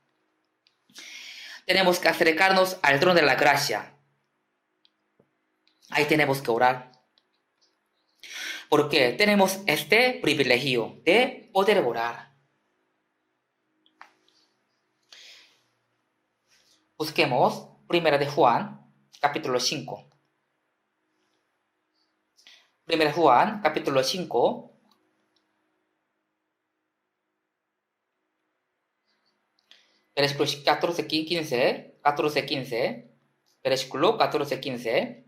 Tenemos que acercarnos al trono de la gracia. Ahí tenemos que orar. Porque tenemos este privilegio de poder orar. Busquemos 1 de Juan, capítulo 5. 1 de Juan, capítulo 5. Versículo 14, 15. Versículo 14, 15.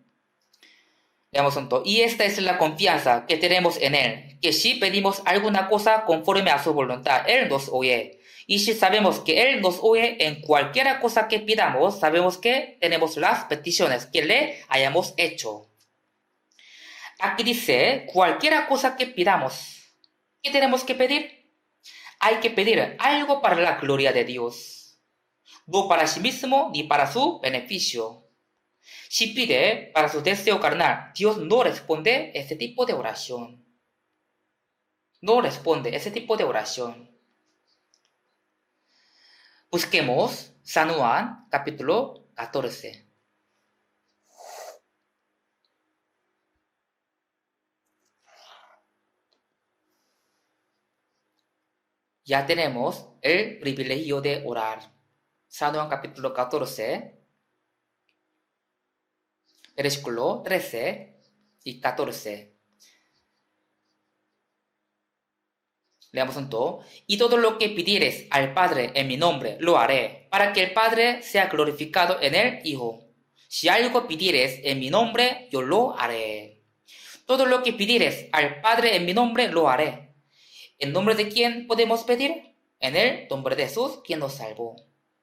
Leamos juntos. Y esta es la confianza que tenemos en Él, que si pedimos alguna cosa conforme a su voluntad, Él nos oye. Y si sabemos que Él nos oye en cualquier cosa que pidamos, sabemos que tenemos las peticiones que le hayamos hecho. Aquí dice, cualquier cosa que pidamos. ¿Qué tenemos que pedir? Hay que pedir algo para la gloria de Dios, no para sí mismo ni para su beneficio. Si pide para su deseo carnal, Dios no responde ese tipo de oración. No responde ese tipo de oración. Busquemos San Juan capítulo 14. Ya tenemos el privilegio de orar. San Juan capítulo 14, versículo 13 y 14. Leamos juntos. Y todo lo que pidieres al Padre en mi nombre, lo haré, para que el Padre sea glorificado en el Hijo. Si algo pidieres en mi nombre, yo lo haré. Todo lo que pidieres al Padre en mi nombre, lo haré. ¿En nombre de quién podemos pedir? En el nombre de Jesús, quien nos salvó.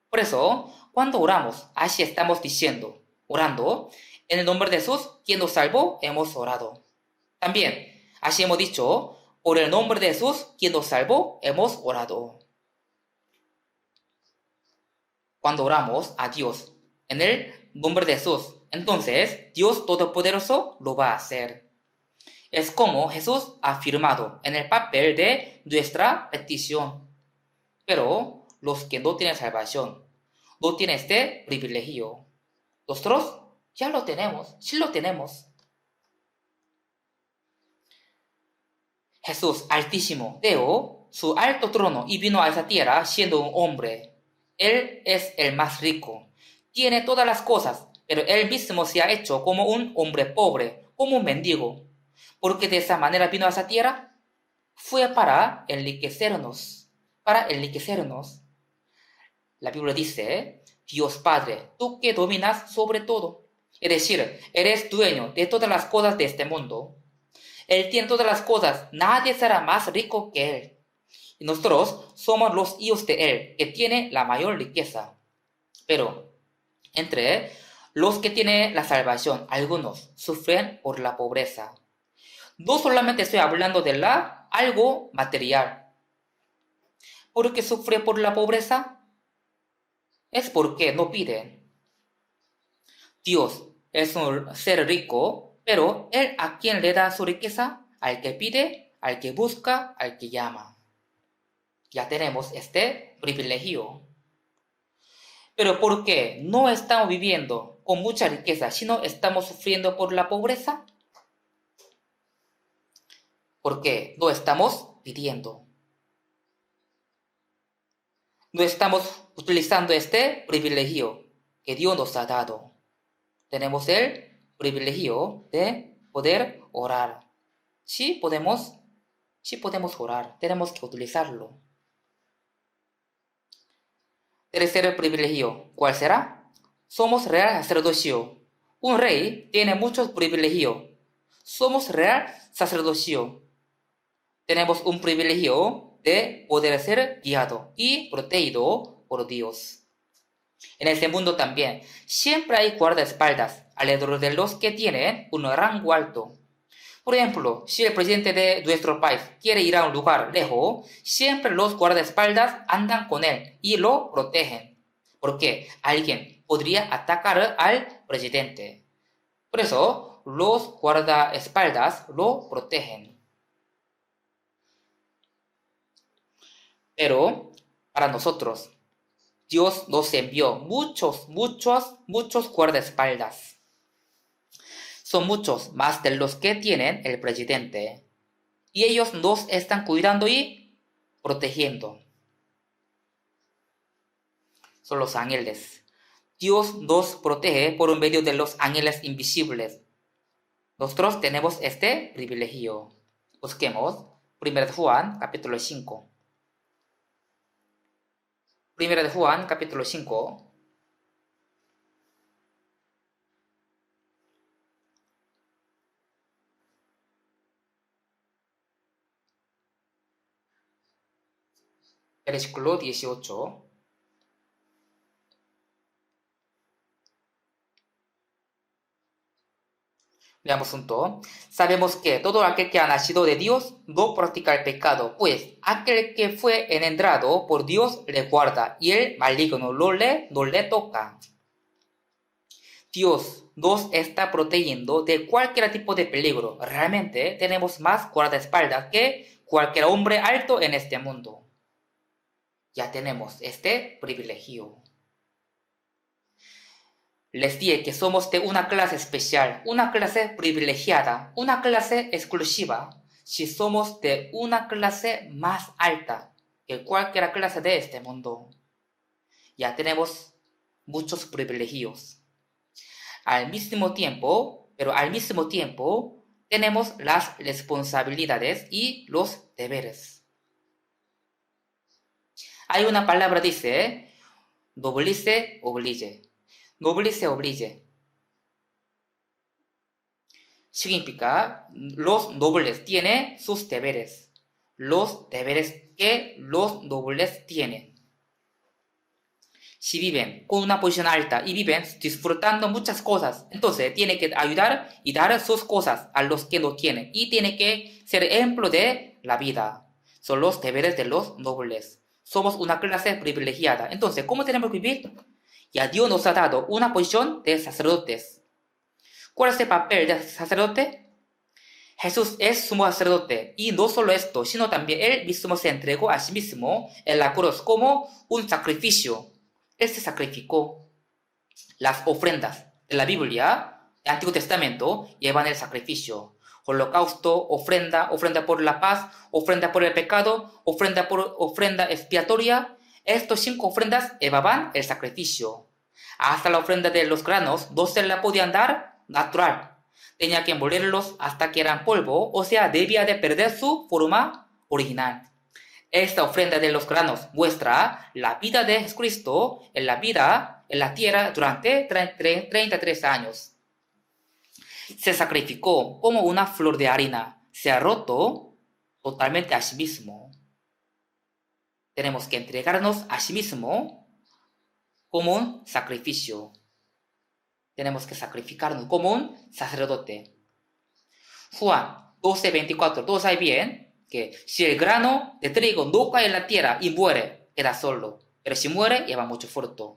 Por eso, cuando oramos, así estamos diciendo, orando, en el nombre de Jesús, quien nos salvó, hemos orado. También, así hemos dicho, por el nombre de Jesús, quien nos salvó, hemos orado. Cuando oramos a Dios en el nombre de Jesús, entonces Dios Todopoderoso lo va a hacer. Es como Jesús ha afirmado en el papel de nuestra petición. Pero los que no tienen salvación, no tienen este privilegio. Nosotros ya lo tenemos, sí lo tenemos. Jesús Altísimo dejó su alto trono y vino a esa tierra siendo un hombre. Él es el más rico, tiene todas las cosas, pero él mismo se ha hecho como un hombre pobre, como un mendigo. Porque de esa manera vino a esa tierra, fue para enriquecernos, para enriquecernos. La Biblia dice, Dios Padre, tú que dominas sobre todo, es decir, eres dueño de todas las cosas de este mundo. Él tiene todas las cosas, nadie será más rico que Él. Y nosotros somos los hijos de Él, que tiene la mayor riqueza. Pero entre los que tienen la salvación, algunos sufren por la pobreza. No solamente estoy hablando de algo material. ¿Por qué sufre por la pobreza? Es porque no piden. Dios es un ser rico, pero Él a quien le da su riqueza, al que pide, al que busca, al que llama. Ya tenemos este privilegio. Pero ¿por qué no estamos viviendo con mucha riqueza, sino estamos sufriendo por la pobreza? Porque no estamos pidiendo. No estamos utilizando este privilegio que Dios nos ha dado. Tenemos el privilegio de poder orar. Sí podemos orar, tenemos que utilizarlo. Tercer privilegio, ¿cuál será? Somos real sacerdocio. Un rey tiene muchos privilegios. Somos real sacerdocio. Tenemos un privilegio de poder ser guiado y protegido por Dios. En este mundo también, siempre hay guardaespaldas alrededor de los que tienen un rango alto. Por ejemplo, si el presidente de nuestro país quiere ir a un lugar lejos, siempre los guardaespaldas andan con él y lo protegen, porque alguien podría atacar al presidente. Por eso, los guardaespaldas lo protegen. Pero, para nosotros, Dios nos envió muchos guardaespaldas. Son muchos más de los que tienen el presidente. Y ellos nos están cuidando y protegiendo. Son los ángeles. Dios nos protege por medio de los ángeles invisibles. Nosotros tenemos este privilegio. Busquemos 1 de Juan, capítulo 5. 1 de Juan, capítulo 5. Versículo 18. Veamos junto. Sabemos que todo aquel que ha nacido de Dios no practica el pecado, pues aquel que fue engendrado por Dios le guarda y el maligno no le toca. Dios nos está protegiendo de cualquier tipo de peligro. Realmente tenemos más guardaespaldas que cualquier hombre alto en este mundo. Ya tenemos este privilegio. Les dije que somos de una clase especial, una clase privilegiada, una clase exclusiva, si somos de una clase más alta que cualquier clase de este mundo. Ya tenemos muchos privilegios. Al mismo tiempo, tenemos las responsabilidades y los deberes. Hay una palabra dice, noblesse oblige. Noblesse oblige. Significa, los nobles tienen sus deberes. Los deberes que los nobles tienen. Si viven con una posición alta y viven disfrutando muchas cosas, entonces tiene que ayudar y dar sus cosas a los que no tienen. Y tiene que ser ejemplo de la vida. Son los deberes de los nobles. Somos una clase privilegiada. Entonces, ¿cómo tenemos que vivir? Ya Dios nos ha dado una posición de sacerdotes. ¿Cuál es el papel del sacerdote? Jesús es sumo sacerdote. Y no solo esto, sino también Él mismo se entregó a sí mismo en la cruz como un sacrificio. Él se sacrificó. Las ofrendas de la Biblia, del Antiguo Testamento, llevan el sacrificio. Holocausto, ofrenda por la paz, ofrenda por el pecado, ofrenda expiatoria. Estos 5 ofrendas llevaban el sacrificio. Hasta la ofrenda de los granos no se la podían dar natural. Tenía que molerlos hasta que eran polvo, o sea, debía de perder su forma original. Esta ofrenda de los granos muestra la vida de Jesucristo en la tierra durante 33 años. Se sacrificó como una flor de harina. Se ha roto totalmente a sí mismo. Tenemos que entregarnos a sí mismo como un sacrificio. Tenemos que sacrificarnos como un sacerdote. Juan 12:24. Todos saben bien que si el grano de trigo no cae en la tierra y muere, queda solo. Pero si muere, lleva mucho fruto.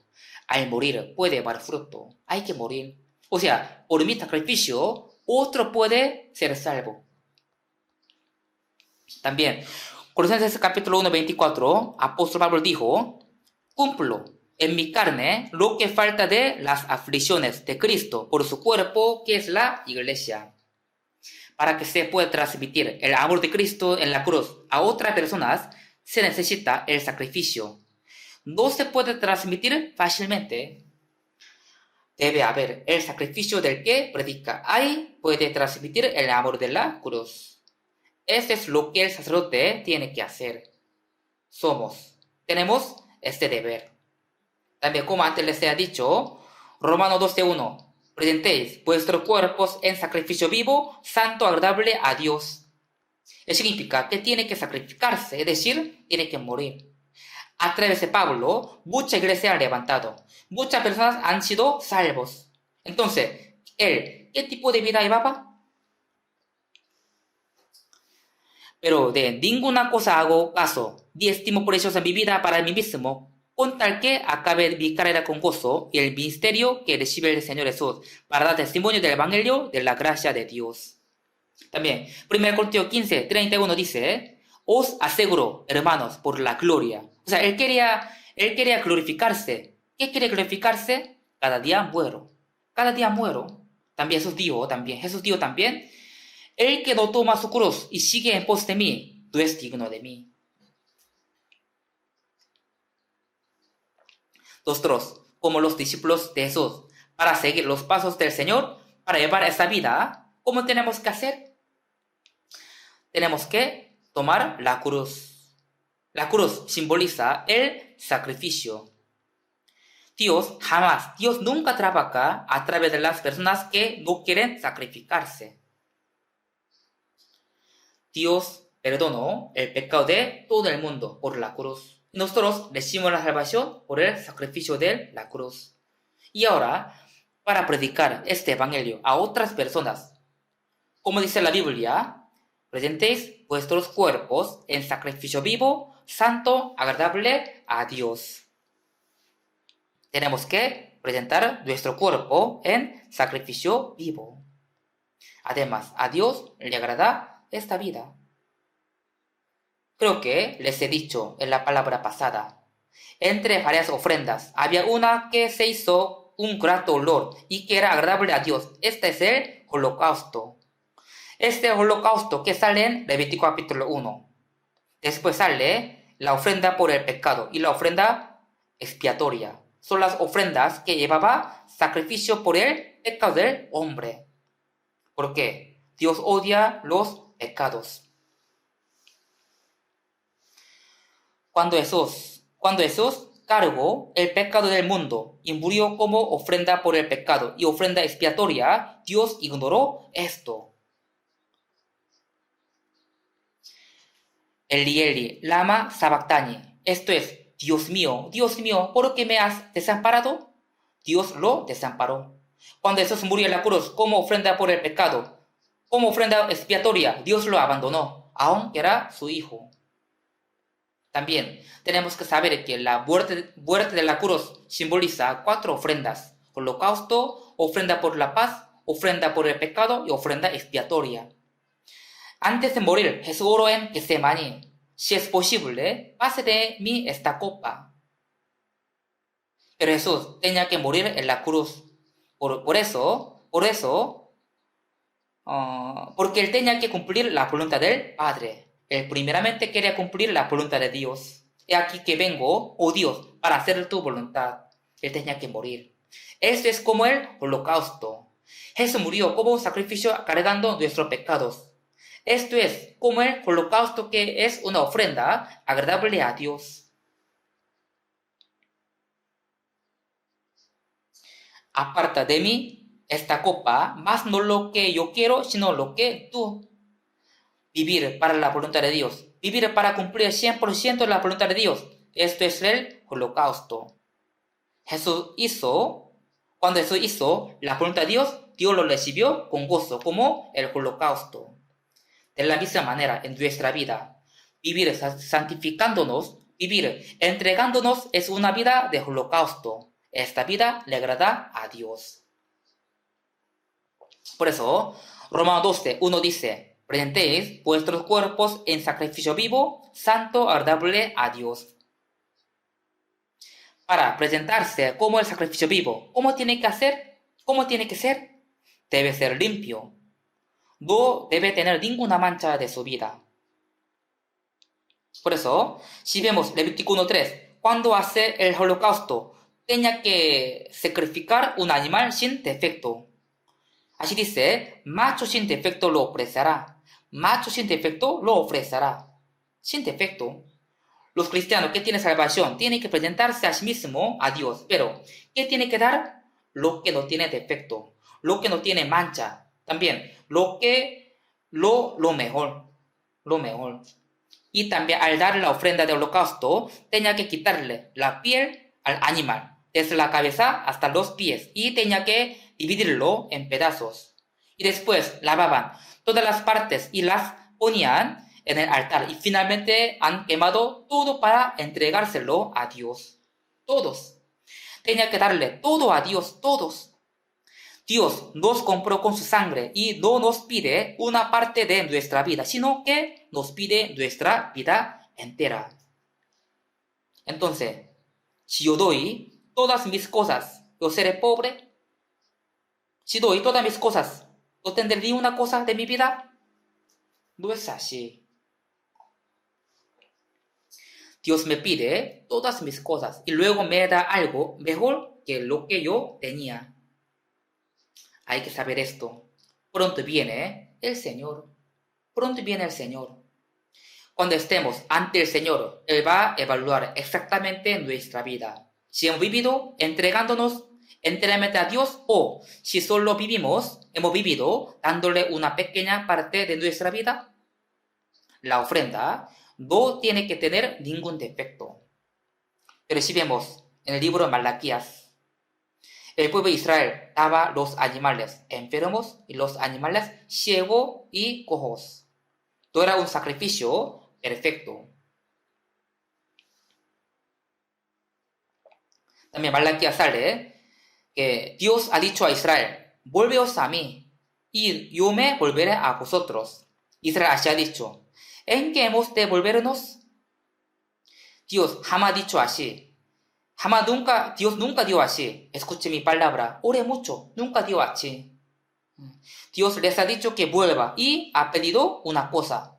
Al morir puede llevar fruto. Hay que morir. O sea, por mi sacrificio, otro puede ser salvo. También, Colosenses capítulo 1:24, apóstol Pablo dijo, cumplo en mi carne lo que falta de las aflicciones de Cristo por su cuerpo, que es la iglesia. Para que se pueda transmitir el amor de Cristo en la cruz a otras personas, se necesita el sacrificio. No se puede transmitir fácilmente. Debe haber el sacrificio del que predica. Ahí puede transmitir el amor de la cruz. Eso es lo que el sacerdote tiene que hacer. Tenemos este deber. También, como antes les he dicho, Romanos 12:1. Presentéis vuestros cuerpos en sacrificio vivo, santo, agradable a Dios. Eso significa que tiene que sacrificarse, es decir, tiene que morir. A través de Pablo, mucha iglesia ha levantado. Muchas personas han sido salvos. Entonces, ¿él qué tipo de vida llevaba? Pero de ninguna cosa hago caso, ni estimo preciosa mi vida para mí mismo, con tal que acabe mi carrera con gozo y el ministerio que recibe el Señor Jesús, para dar testimonio del Evangelio de la gracia de Dios. También, 1 Corintios 15:31 dice, os aseguro, hermanos, por la gloria. O sea, él quería glorificarse. ¿Qué quiere glorificarse? Cada día muero. Cada día muero. También Jesús dijo también, el que no toma su cruz y sigue en pos de mí, no es digno de mí. Nosotros, como los discípulos de Jesús, para seguir los pasos del Señor, para llevar esa vida, ¿cómo tenemos que hacer? Tenemos que tomar la cruz. La cruz simboliza el sacrificio. Dios nunca trabaja a través de las personas que no quieren sacrificarse. Dios perdonó el pecado de todo el mundo por la cruz. Nosotros recibimos la salvación por el sacrificio de la cruz. Y ahora, para predicar este evangelio a otras personas, como dice la Biblia, presentéis vuestros cuerpos en sacrificio vivo, santo, agradable a Dios. Tenemos que presentar nuestro cuerpo en sacrificio vivo. Además, a Dios le agrada esta vida. Creo que les he dicho en la palabra pasada. Entre varias ofrendas había una que se hizo un grato olor y que era agradable a Dios. Este es el holocausto. Este holocausto que sale en Levítico capítulo 1. Después sale la ofrenda por el pecado y la ofrenda expiatoria. Son las ofrendas que llevaba sacrificio por el pecado del hombre. ¿Por qué? Dios odia los pecados. Cuando Jesús cargó el pecado del mundo y murió como ofrenda por el pecado y ofrenda expiatoria, Dios ignoró esto. Eli, Eli, lama sabactani. Esto es, Dios mío, ¿por qué me has desamparado? Dios lo desamparó. Cuando Jesús murió en la cruz como ofrenda por el pecado, como ofrenda expiatoria, Dios lo abandonó, aunque era su hijo. También tenemos que saber que la muerte de la cruz simboliza 4 ofrendas: holocausto, ofrenda por la paz, ofrenda por el pecado y ofrenda expiatoria. Antes de morir, Jesús oró en Getsemaní: si es posible, pase de mí esta copa. Pero Jesús tenía que morir en la cruz. Por eso, porque él tenía que cumplir la voluntad del Padre. Él primeramente quería cumplir la voluntad de Dios. He aquí que vengo, oh Dios, para hacer tu voluntad. Él tenía que morir. Esto es como el holocausto. Jesús murió como un sacrificio cargando nuestros pecados. Esto es como el holocausto, que es una ofrenda agradable a Dios. Aparta de mí esta copa, mas no lo que yo quiero, sino lo que tú. Vivir para la voluntad de Dios. Vivir para cumplir 100% la voluntad de Dios. Esto es el holocausto. Cuando Jesús hizo la voluntad de Dios, Dios lo recibió con gozo, como el holocausto. De la misma manera, en nuestra vida, vivir santificándonos, vivir entregándonos es una vida de holocausto. Esta vida le agrada a Dios. Por eso, Romanos 12:1 dice: presentéis vuestros cuerpos en sacrificio vivo, santo, agradable a Dios. Para presentarse como el sacrificio vivo, ¿cómo tiene que ser? Debe ser limpio. No debe tener ninguna mancha de su vida. Por eso, si vemos Levítico 1:3, cuando hace el holocausto, tenía que sacrificar un animal sin defecto. Así dice: macho sin defecto lo ofrecerá. Macho sin defecto lo ofrecerá. Sin defecto. Los cristianos que tienen salvación tienen que presentarse a sí mismos a Dios. Pero, ¿qué tiene que dar? Lo que no tiene defecto. Lo que no tiene mancha. También, lo mejor. Lo mejor. Y también al dar la ofrenda de holocausto, tenía que quitarle la piel al animal, desde la cabeza hasta los pies, y tenía que dividirlo en pedazos. Y después lavaban todas las partes y las ponían en el altar, y finalmente han quemado todo para entregárselo a Dios. Todos. Tenía que darle todo a Dios, todos. Dios nos compró con su sangre y no nos pide una parte de nuestra vida, sino que nos pide nuestra vida entera. Entonces, si yo doy todas mis cosas, yo seré pobre. Si doy todas mis cosas, ¿no tendré ni una cosa de mi vida? No es así. Dios me pide todas mis cosas y luego me da algo mejor que lo que yo tenía. Hay que saber esto. Pronto viene el Señor. Pronto viene el Señor. Cuando estemos ante el Señor, Él va a evaluar exactamente nuestra vida. Si hemos vivido entregándonos enteramente a Dios, o si solo hemos vivido dándole una pequeña parte de nuestra vida. La ofrenda no tiene que tener ningún defecto. Pero si vemos en el libro de Malaquías, el pueblo de Israel daba los animales enfermos y los animales ciegos y cojos. Todo era un sacrificio perfecto. También Malaquías sale que Dios ha dicho a Israel, volveos a mí y yo me volveré a vosotros. Israel así ha dicho, ¿en qué hemos de volvernos? Dios jamás ha dicho así. Dios nunca dio así. Escuche mi palabra, ore mucho, nunca dio así. Dios les ha dicho que vuelva y ha pedido una cosa.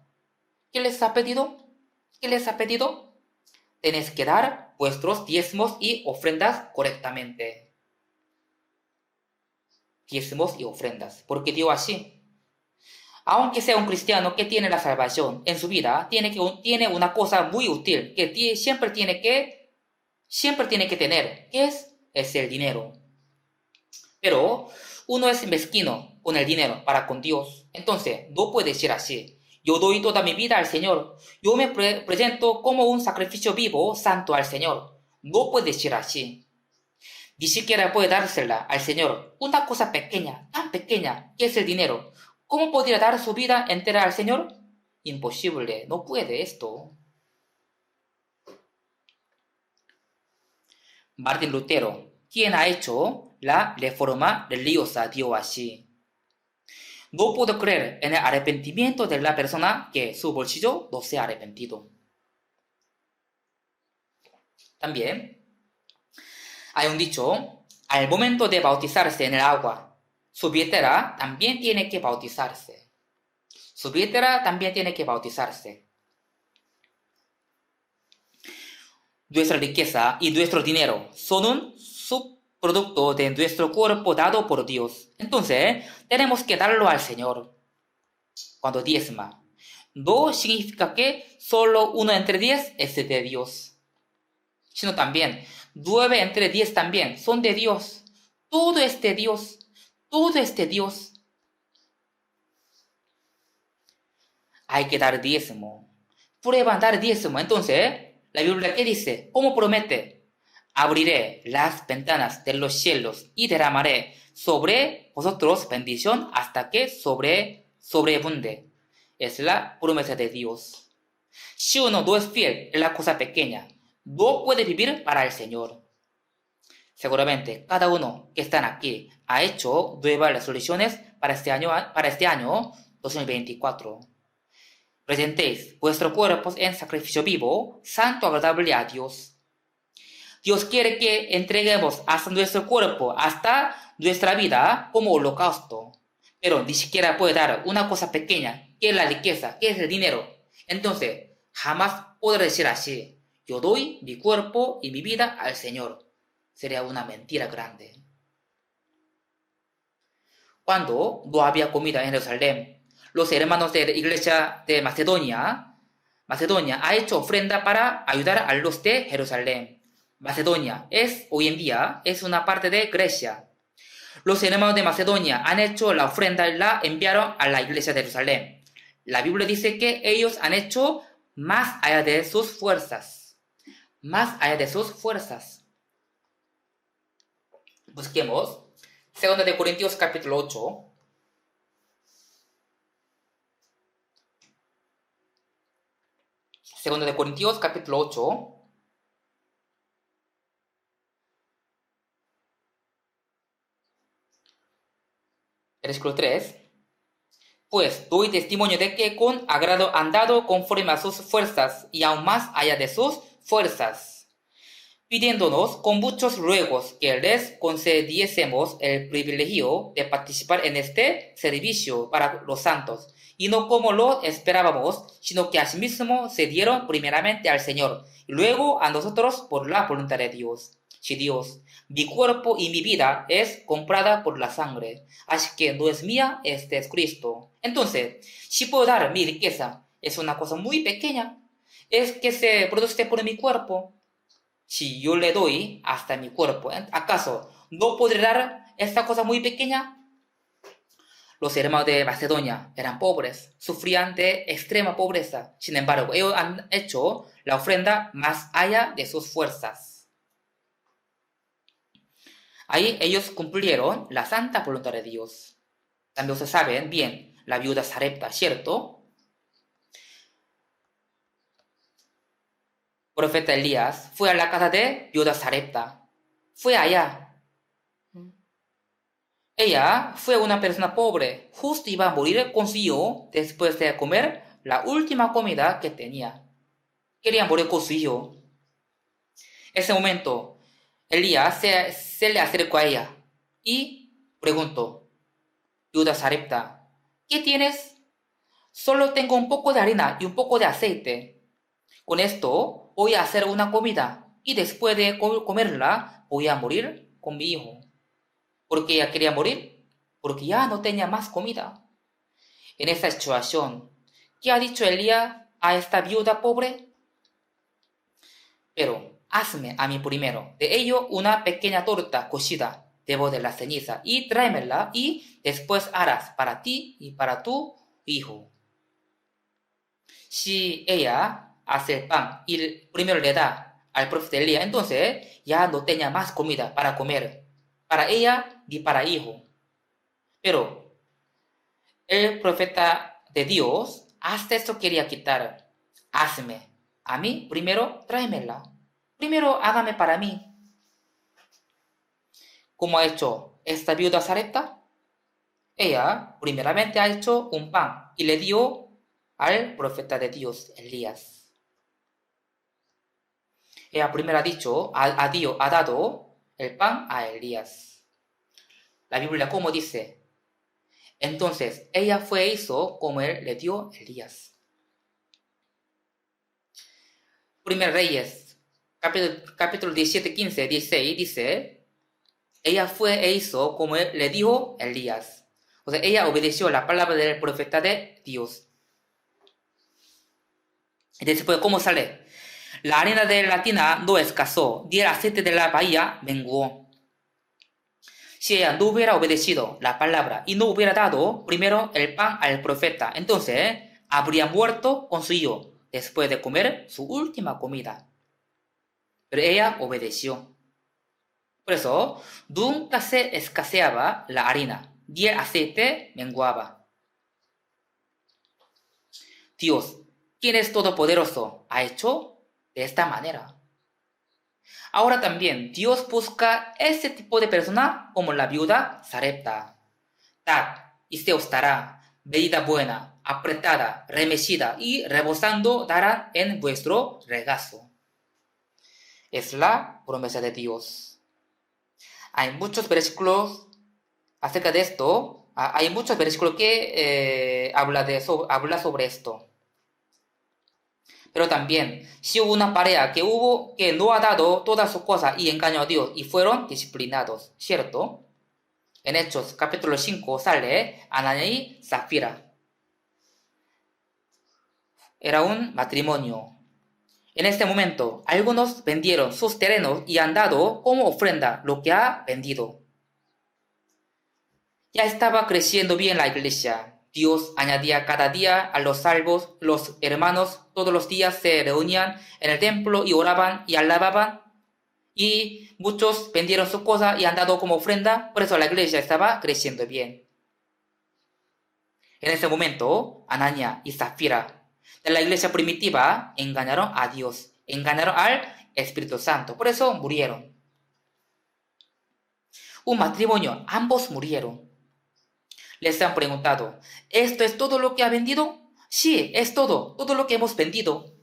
¿Qué les ha pedido? ¿Qué les ha pedido? Tenéis que dar vuestros diezmos y ofrendas correctamente. Diezmos y ofrendas. ¿Por qué dio así? Aunque sea un cristiano que tiene la salvación en su vida, tiene una cosa muy útil que siempre tiene que tener, que es el dinero. Pero uno es mezquino con el dinero para con Dios. Entonces, no puede ser así. Yo doy toda mi vida al Señor. Yo me presento como un sacrificio vivo, santo al Señor. No puede ser así. Ni siquiera puede dársela al Señor. Una cosa pequeña, tan pequeña, que es el dinero. ¿Cómo podría dar su vida entera al Señor? Imposible, no puede esto. Martín Lutero, quien ha hecho la reforma religiosa, dio así. No puedo creer en el arrepentimiento de la persona que su bolsillo no se ha arrepentido. También hay un dicho, al momento de bautizarse en el agua, su billetera también tiene que bautizarse. Su billetera también tiene que bautizarse. Nuestra riqueza y nuestro dinero son un subproducto de nuestro cuerpo dado por Dios. Entonces, tenemos que darlo al Señor. Cuando diezma, no significa que solo 1 entre 10 es de Dios, sino también 9 entre 10 también son de Dios. Todo es de Dios. Todo es de Dios. Hay que dar diezmo. Prueban dar diezmo. Entonces, la Biblia, ¿qué dice? ¿Cómo promete? Abriré las ventanas de los cielos y derramaré sobre vosotros bendición hasta que sobreabunde. Es la promesa de Dios. Si uno no es fiel en la cosa pequeña, no puede vivir para el Señor. Seguramente cada uno que está aquí ha hecho nuevas resoluciones para este año 2024. Presentéis vuestros cuerpos en sacrificio vivo, santo, agradable a Dios. Dios quiere que entreguemos hasta nuestro cuerpo, hasta nuestra vida como holocausto. Pero ni siquiera puede dar una cosa pequeña, que es la riqueza, que es el dinero. Entonces, jamás podrá decir así, yo doy mi cuerpo y mi vida al Señor. Sería una mentira grande. Cuando no había comida en Jerusalén, los hermanos de la iglesia de Macedonia ha hecho ofrenda para ayudar a los de Jerusalén. Macedonia hoy en día es una parte de Grecia. Los hermanos de Macedonia han hecho la ofrenda y la enviaron a la iglesia de Jerusalén. La Biblia dice que ellos han hecho más allá de sus fuerzas. Más allá de sus fuerzas. Busquemos 2 de Corintios capítulo 8. Segunda de Corintios capítulo 8. Versículo 3. Pues doy testimonio de que con agrado han dado conforme a sus fuerzas y aún más allá de sus fuerzas, pidiéndonos con muchos ruegos que les concediésemos el privilegio de participar en este servicio para los santos, y no como lo esperábamos, sino que asimismo se dieron primeramente al Señor, y luego a nosotros por la voluntad de Dios. Si Dios, mi cuerpo y mi vida es comprada por la sangre, así que no es mía, este es Cristo. Entonces, si puedo dar mi riqueza, es una cosa muy pequeña, es que se produce por mi cuerpo. Si yo le doy hasta mi cuerpo, ¿acaso no podré dar esta cosa muy pequeña? Los hermanos de Macedonia eran pobres, sufrían de extrema pobreza. Sin embargo, ellos han hecho la ofrenda más allá de sus fuerzas. Ahí ellos cumplieron la santa voluntad de Dios. También ustedes saben bien la viuda Sarepta, ¿cierto? El profeta Elías fue a la casa de viuda Sarepta. Fue allá. Ella fue una persona pobre. Justo iba a morir con su hijo después de comer la última comida que tenía. Quería morir con su hijo. En ese momento, Elías se le acercó a ella y preguntó: viuda Sarepta, ¿qué tienes? Solo tengo un poco de harina y un poco de aceite. Con esto voy a hacer una comida y después de comerla voy a morir con mi hijo. ¿Por qué ella quería morir? Porque ya no tenía más comida. En esa situación, ¿qué ha dicho Elías a esta viuda pobre? Pero hazme a mí primero de ello una pequeña torta cocida debajo de la ceniza y tráemela y después harás para ti y para tu hijo. Si ella hace el pan y primero le da al profeta Elías, entonces ya no tenía más comida para comer, para ella ni para hijo. Pero el profeta de Dios hasta eso quería quitar. Hazme a mí primero, tráemela. Primero hágame para mí. ¿Cómo ha hecho esta viuda Sarepta? Ella primeramente ha hecho un pan y le dio al profeta de Dios, Elías. Ella primero ha dicho, ha dado el pan a Elías. La Biblia, ¿cómo dice? Entonces, ella fue e hizo como él le dio a Elías. Primer Reyes, capítulo 17, 15, 16, dice: ella fue e hizo como él le dijo a Elías. O sea, ella obedeció la palabra del profeta de Dios. Y después, ¿cómo sale? La harina de la tina no escasó, y el aceite de la bahía menguó. Si ella no hubiera obedecido la palabra y no hubiera dado primero el pan al profeta, entonces habría muerto con su hijo después de comer su última comida. Pero ella obedeció. Por eso, nunca se escaseaba la harina y el aceite menguaba. Dios, quien es todopoderoso, ha hecho de esta manera. Ahora también Dios busca ese tipo de persona como la viuda Sarepta. Dad y se os dará, medida buena, apretada, remecida y rebosando darán en vuestro regazo. Es la promesa de Dios. Hay muchos versículos acerca de esto. Hay muchos versículos que habla sobre esto. Pero también, si hubo una pareja que no ha dado todas sus cosas y engañó a Dios y fueron disciplinados, ¿cierto? En Hechos capítulo 5 sale Ananías y Zafira. Era un matrimonio. En este momento, algunos vendieron sus terrenos y han dado como ofrenda lo que ha vendido. Ya estaba creciendo bien la iglesia. Dios añadía cada día a los salvos. Los hermanos todos los días se reunían en el templo y oraban y alababan. Y muchos vendieron sus cosas y han dado como ofrenda. Por eso la iglesia estaba creciendo bien. En ese momento, Ananías y Zafira de la iglesia primitiva engañaron a Dios, engañaron al Espíritu Santo. Por eso murieron. Un matrimonio, ambos murieron. Les han preguntado: ¿esto es todo lo que ha vendido? Sí, es todo lo que hemos vendido.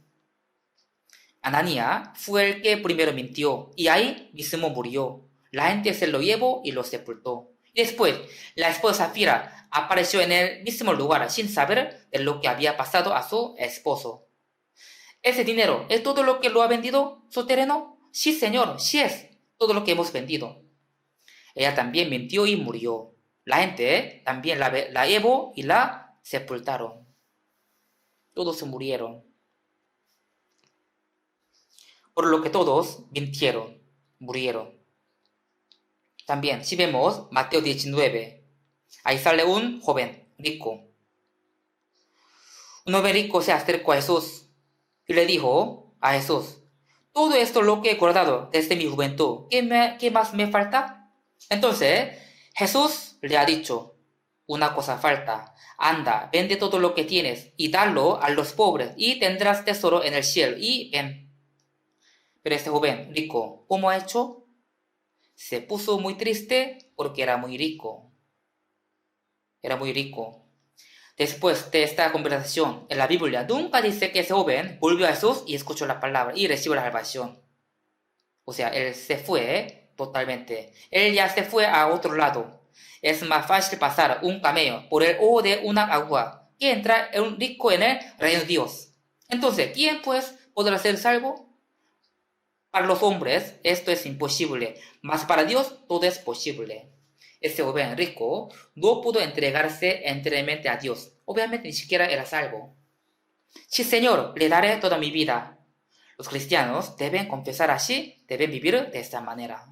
Ananías fue el que primero mintió y ahí mismo murió. La gente se lo llevó y lo sepultó. Y después, la esposa Zafira apareció en el mismo lugar sin saber de lo que había pasado a su esposo. ¿Ese dinero es todo lo que lo ha vendido, su terreno? Sí, señor, sí es todo lo que hemos vendido. Ella también mintió y murió. La gente también la llevó y la sepultaron. Todos se murieron. Por lo que todos mintieron, murieron. También, si vemos Mateo 19, ahí sale un joven rico. Un joven rico se acercó a Jesús y le dijo a Jesús: todo esto lo que he guardado desde mi juventud, ¿qué más me falta? Entonces, Jesús le ha dicho, una cosa falta, anda, vende todo lo que tienes y dalo a los pobres y tendrás tesoro en el cielo y ven. Pero este joven rico, ¿cómo ha hecho? Se puso muy triste porque era muy rico. Era muy rico. Después de esta conversación en la Biblia, nunca dice que ese joven volvió a Jesús y escuchó la palabra y recibió la salvación. O sea, él se fue totalmente. Él ya se fue a otro lado. Es más fácil pasar un camello por el ojo de una agua que entrar un rico en el reino de Dios. Entonces, ¿quién pues podrá ser salvo? Para los hombres esto es imposible, mas para Dios todo es posible. Ese joven rico no pudo entregarse enteramente a Dios. Obviamente ni siquiera era salvo. Sí, Señor, le daré toda mi vida. Los cristianos deben confesar así, deben vivir de esta manera.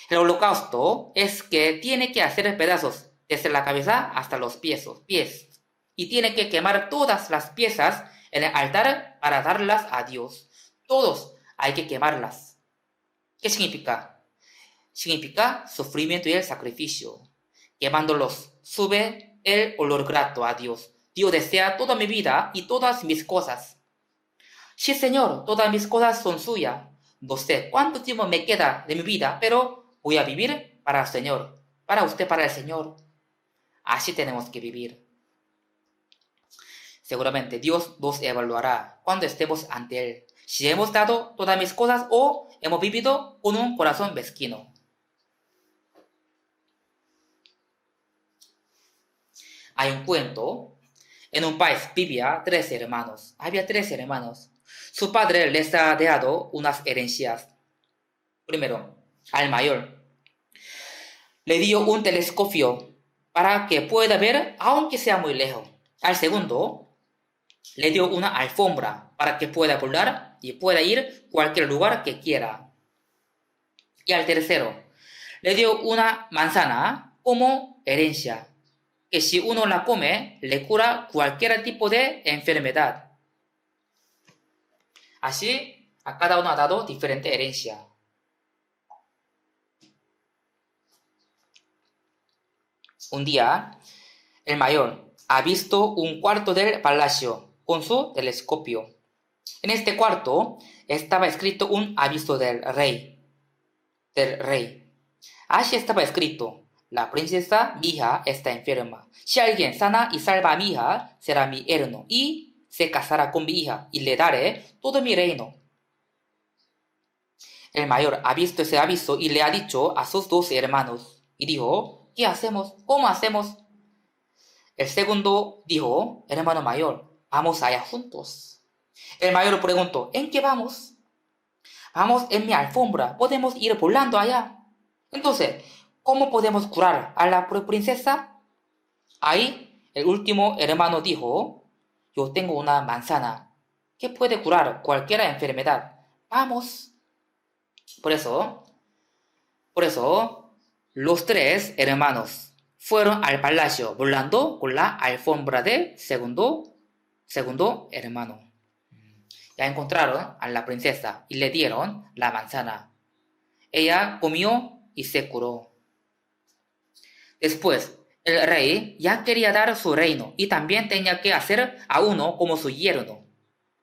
El holocausto es que tiene que hacer pedazos desde la cabeza hasta los pies, y tiene que quemar todas las piezas en el altar para darlas a Dios. Todos hay que quemarlas. ¿Qué significa? Significa sufrimiento y el sacrificio. Quemándolos sube el olor grato a Dios. Dios desea toda mi vida y todas mis cosas. Sí, Señor, todas mis cosas son suyas. No sé cuánto tiempo me queda de mi vida, pero voy a vivir para el Señor. Para usted, para el Señor. Así tenemos que vivir. Seguramente Dios nos evaluará cuando estemos ante Él. Si hemos dado todas mis cosas o hemos vivido con un corazón mezquino. Hay un cuento. En un país vivía 3 hermanos. Había 3 hermanos. Su padre les ha dejado unas herencias. Primero, al mayor le dio un telescopio para que pueda ver aunque sea muy lejos. Al segundo le dio una alfombra para que pueda volar y pueda ir a cualquier lugar que quiera. Y al tercero le dio una manzana como herencia, que si uno la come le cura cualquier tipo de enfermedad. Así, a cada uno ha dado diferente herencia. Un día, el mayor ha visto un cuarto del palacio con su telescopio. En este cuarto estaba escrito un aviso del rey. Así estaba escrito: la princesa, mi hija, está enferma. Si alguien sana y salva a mi hija, será mi yerno y se casará con mi hija y le daré todo mi reino. El mayor ha visto ese aviso y le ha dicho a sus 2 hermanos y dijo: ¿qué hacemos? ¿Cómo hacemos? El segundo dijo: hermano mayor, vamos allá juntos. El mayor preguntó: ¿en qué vamos? Vamos en mi alfombra, podemos ir volando allá. Entonces, ¿cómo podemos curar a la princesa? Ahí el último hermano dijo: yo tengo una manzana que puede curar cualquier enfermedad. Vamos. Por eso, los 3 hermanos fueron al palacio volando con la alfombra de segundo hermano. Ya encontraron a la princesa y le dieron la manzana. Ella comió y se curó. Después, el rey ya quería dar su reino y también tenía que hacer a uno como su yerno,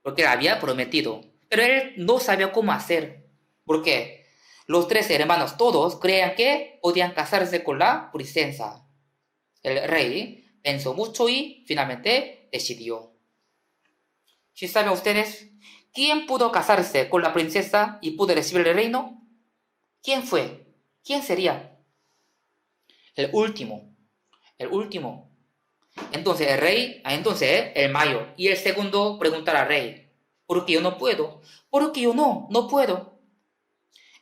porque había prometido. Pero él no sabía cómo hacer, porque los 3 hermanos todos creían que podían casarse con la princesa. El rey pensó mucho y finalmente decidió. ¿Sí saben ustedes quién pudo casarse con la princesa y pudo recibir el reino? ¿Quién fue? ¿Quién sería? El último. Entonces el mayor y el segundo preguntaron al rey: ¿por qué yo no puedo? ¿Por qué yo no puedo?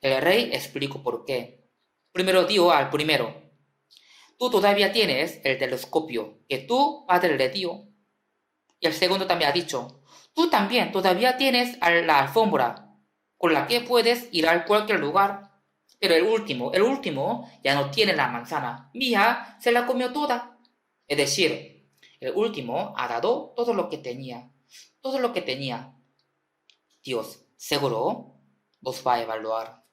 El rey explicó por qué. Primero dijo al primero: tú todavía tienes el telescopio que tu padre le dio. Y el segundo también ha dicho: tú también todavía tienes la alfombra con la que puedes ir a cualquier lugar. Pero el último ya no tiene la manzana. Mi hija se la comió toda. Es decir, el último ha dado todo lo que tenía. Todo lo que tenía. Dios seguro nos va a evaluar.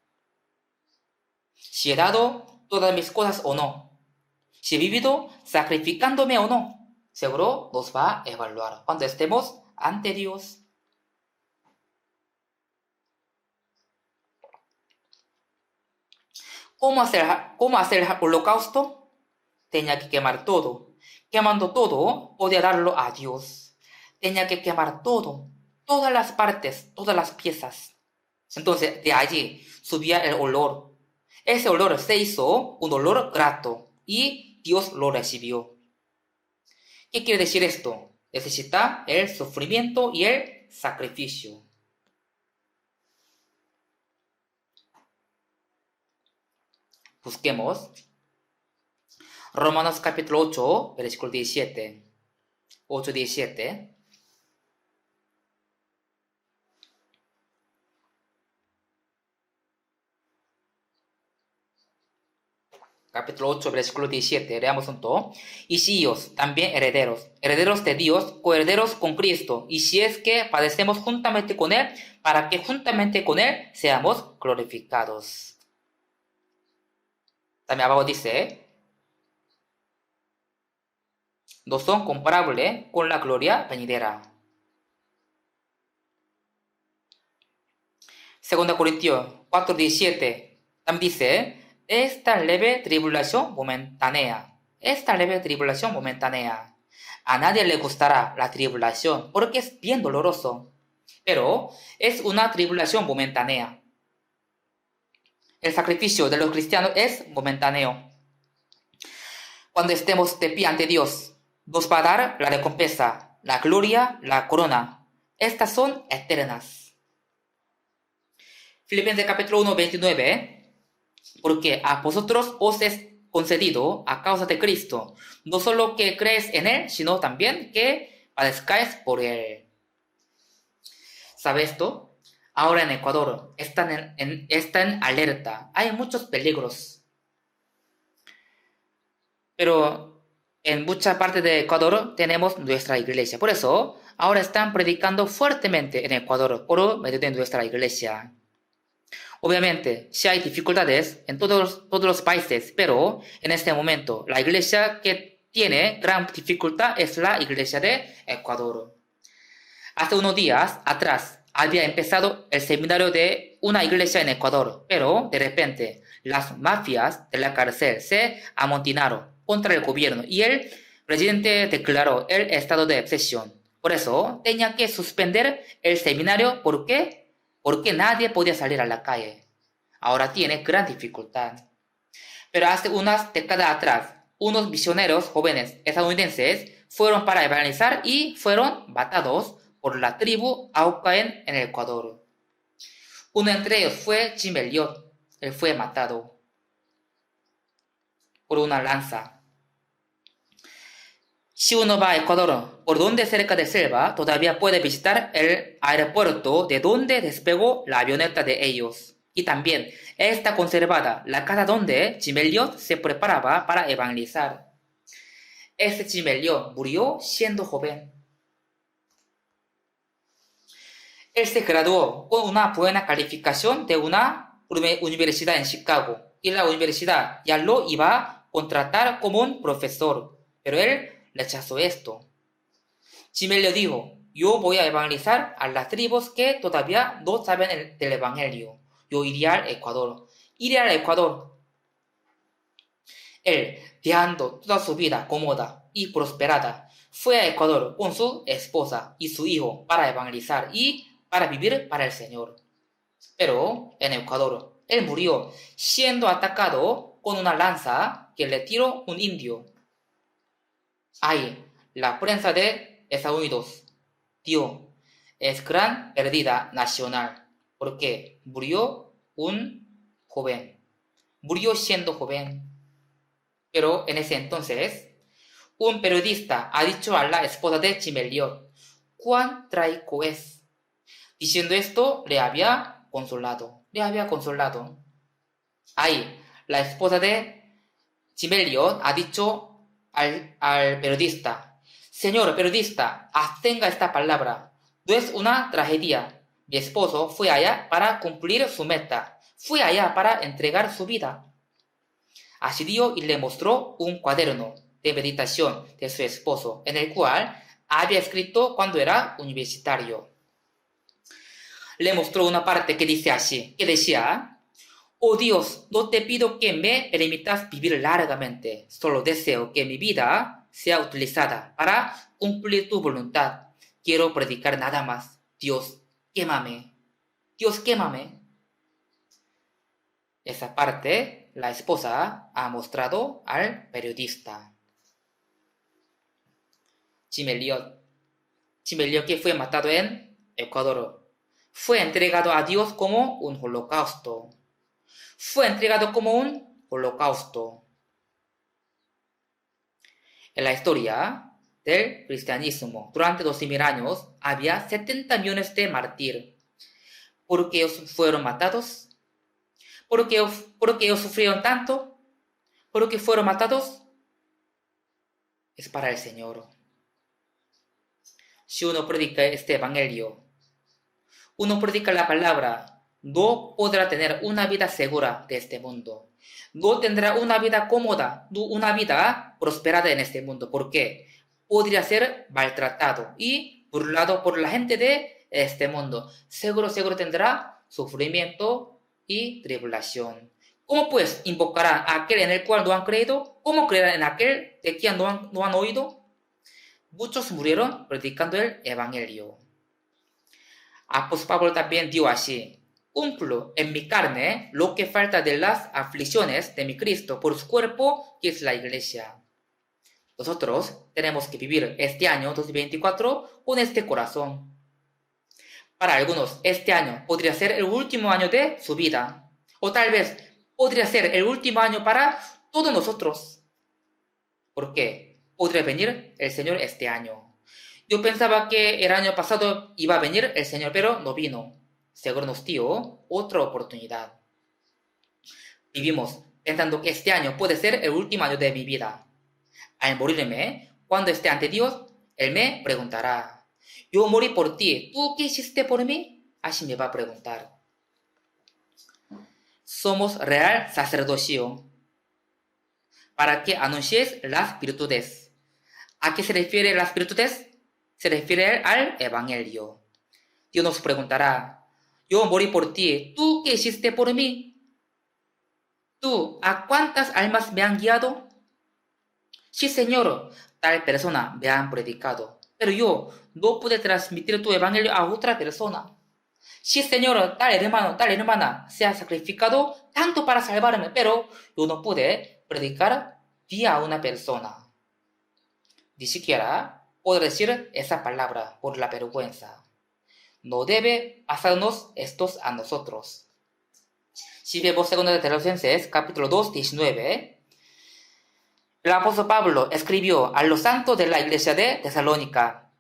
Si he dado todas mis cosas o no. Si he vivido sacrificándome o no. Seguro nos va a evaluar cuando estemos ante Dios. ¿Cómo hacer el holocausto? Tenía que quemar todo. Quemando todo, podía darlo a Dios. Tenía que quemar todo, todas las partes, todas las piezas. Entonces, de allí subía el olor. Ese olor se hizo un olor grato y Dios lo recibió. ¿Qué quiere decir esto? Necesita el sufrimiento y el sacrificio. Busquemos Romanos capítulo 8, versículo 17. 8:17. Capítulo 8, versículo 17. Leamos juntos. Y si ellos, también herederos, herederos de Dios, coherederos con Cristo, y si es que padecemos juntamente con Él, para que juntamente con Él seamos glorificados. También abajo dice, no son comparables con la gloria venidera. 2 Corintios 4:17 también dice, esta leve tribulación momentánea. A nadie le gustará la tribulación porque es bien doloroso, pero es una tribulación momentánea. El sacrificio de los cristianos es momentáneo. Cuando estemos de pie ante Dios, nos va a dar la recompensa, la gloria, la corona. Estas son eternas. Filipenses capítulo 1, 29. Porque a vosotros os es concedido a causa de Cristo, no solo que crees en Él, sino también que padezcáis por Él. ¿Sabe esto? Ahora en Ecuador están en alerta. Hay muchos peligros. Pero en mucha parte de Ecuador tenemos nuestra iglesia. Por eso, ahora están predicando fuertemente en Ecuador por medio de nuestra iglesia. Obviamente, sí hay dificultades en todos los países, pero en este momento la iglesia que tiene gran dificultad es la iglesia de Ecuador. Hace unos días atrás había empezado el seminario de una iglesia en Ecuador, pero de repente las mafias de la cárcel se amotinaron contra el gobierno y el presidente declaró el estado de excepción. Por eso tenía que suspender el seminario porque nadie podía salir a la calle. Ahora tiene gran dificultad. Pero hace unas décadas atrás, unos misioneros jóvenes estadounidenses fueron para evangelizar y fueron matados por la tribu Aucaen en Ecuador. Uno entre ellos fue Jim Elliot. Él fue matado por una lanza. Si uno va a Ecuador, por donde cerca de selva, todavía puede visitar el aeropuerto de donde despegó la avioneta de ellos. Y también está conservada la casa donde Jim Elliot se preparaba para evangelizar. Este Jim Elliot murió siendo joven. Él se graduó con una buena calificación de una universidad en Chicago y la universidad ya lo iba a contratar como un profesor, pero él rechazó esto. Jim Elliot dijo, yo voy a evangelizar a las tribus que todavía no saben del evangelio. Yo iré al Ecuador. Él, viajando toda su vida cómoda y prosperada, fue a Ecuador con su esposa y su hijo para evangelizar y para vivir para el Señor. Pero en Ecuador, él murió siendo atacado con una lanza que le tiró un indio. Ahí, la prensa de Estados Unidos dio, es gran pérdida nacional, porque murió un joven. Murió siendo joven. Pero en ese entonces, un periodista ha dicho a la esposa de Jim Elliot, ¿cuán trágico es? Diciendo esto, le había consolado. Ahí, la esposa de Jim Elliot ha dicho al periodista, señor periodista, tenga esta palabra, no es una tragedia. Mi esposo fue allá para cumplir su meta, fue allá para entregar su vida. Así dio y le mostró un cuaderno de meditación de su esposo, en el cual había escrito cuando era universitario. Le mostró una parte que dice así, que decía: oh Dios, no te pido que me permitas vivir largamente, solo deseo que mi vida sea utilizada para cumplir tu voluntad. Quiero predicar nada más. Dios, quémame. Dios, quémame. Esa parte la esposa ha mostrado al periodista. Jim Elliot. Jim Elliot, que fue matado en Ecuador, fue entregado a Dios como un holocausto. Fue entregado como un holocausto. En la historia del cristianismo, durante 2000 años, había 70 millones de mártires. ¿Por qué ellos fueron matados? ¿Por qué ellos sufrieron tanto? ¿Por qué fueron matados? Es para el Señor. Si uno predica este evangelio, uno predica la palabra, no podrá tener una vida segura de este mundo. No tendrá una vida cómoda, una vida prosperada en este mundo. ¿Por qué? Podría ser maltratado y burlado por la gente de este mundo. Seguro tendrá sufrimiento y tribulación. ¿Cómo pues invocarán a aquel en el cual no han creído? ¿Cómo creerán en aquel de quien no han oído? Muchos murieron predicando el evangelio. Apóstol Pablo también dio así: cumplo en mi carne lo que falta de las aflicciones de mi Cristo por su cuerpo, que es la iglesia. Nosotros tenemos que vivir este año 2024 con este corazón. Para algunos, este año podría ser el último año de su vida, o tal vez podría ser el último año para todos nosotros. ¿Por qué? Podría venir el Señor este año. Yo pensaba que el año pasado iba a venir el Señor, pero no vino. Seguro nos dio otra oportunidad. Vivimos pensando que este año puede ser el último año de mi vida. Al morirme, cuando esté ante Dios, Él me preguntará: yo morí por ti, ¿tú qué hiciste por mí? Así me va a preguntar. Somos real sacerdocio para que anuncies las virtudes. ¿A qué se refiere las virtudes? Se refiere al evangelio. Dios nos preguntará: yo morí por ti, ¿tú qué hiciste por mí? ¿Tú a cuántas almas me han guiado? Sí, Señor, tal persona me han predicado, pero yo no pude transmitir tu evangelio a otra persona. Sí, Señor, tal hermano, tal hermana se ha sacrificado tanto para salvarme, pero yo no pude predicar vía una persona. Ni siquiera puedo decir esa palabra por la vergüenza. No debe pasarnos esto a nosotros. Si vemos 2 de Tesalonicenses, capítulo 2, 19, el apóstol Pablo escribió a los santos de la iglesia de Tesalónica.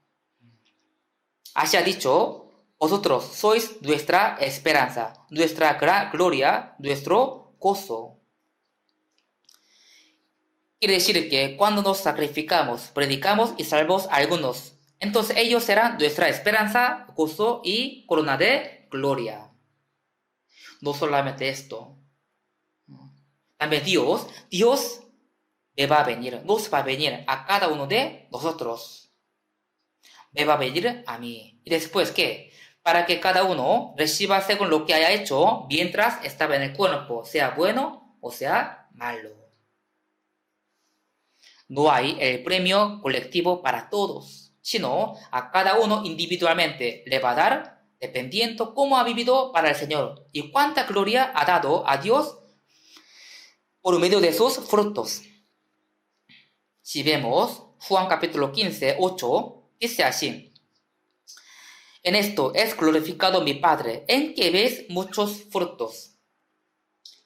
Así ha dicho: vosotros sois nuestra esperanza, nuestra gran gloria, nuestro gozo. Quiere decir que cuando nos sacrificamos, predicamos y salvamos a algunos, entonces ellos serán nuestra esperanza, gozo y corona de gloria. No solamente esto, también Dios me va a venir, nos va a venir a cada uno de nosotros. Me va a venir a mí. ¿Y después qué? Para que cada uno reciba según lo que haya hecho mientras estaba en el cuerpo, sea bueno o sea malo. No hay el premio colectivo para todos, sino a cada uno individualmente le va a dar dependiendo cómo ha vivido para el Señor y cuánta gloria ha dado a Dios por medio de sus frutos. Si vemos Juan capítulo 15, 8, dice así: en esto es glorificado mi Padre, en que ves muchos frutos.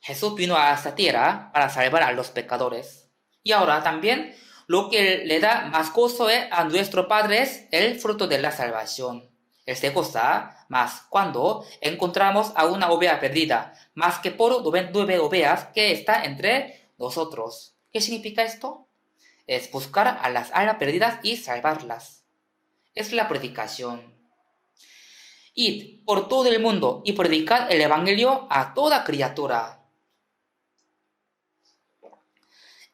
Jesús vino a esta tierra para salvar a los pecadores. Y ahora también lo que le da más gozo a nuestro Padre es el fruto de la salvación. Él se goza más cuando encontramos a una oveja perdida, más que por 9 ovejas que está entre nosotros. ¿Qué significa esto? Es buscar a las almas perdidas y salvarlas. Es la predicación. Id por todo el mundo y predicad el evangelio a toda criatura.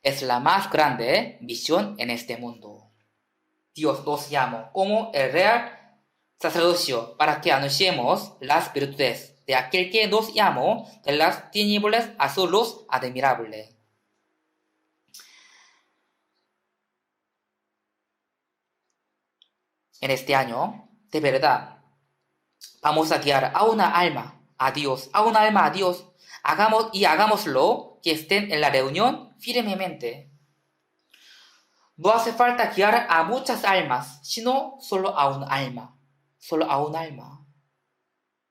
es la más grande misión en este mundo. Dios nos llamó como el real sacerdocio para que anunciemos las virtudes de aquel que nos llamó de las tinieblas a su luz admirable. En este año, de verdad, vamos a guiar a una alma a Dios, hagámoslo que estén en la reunión firmemente. No hace falta guiar a muchas almas, sino solo a un alma. Solo a un alma.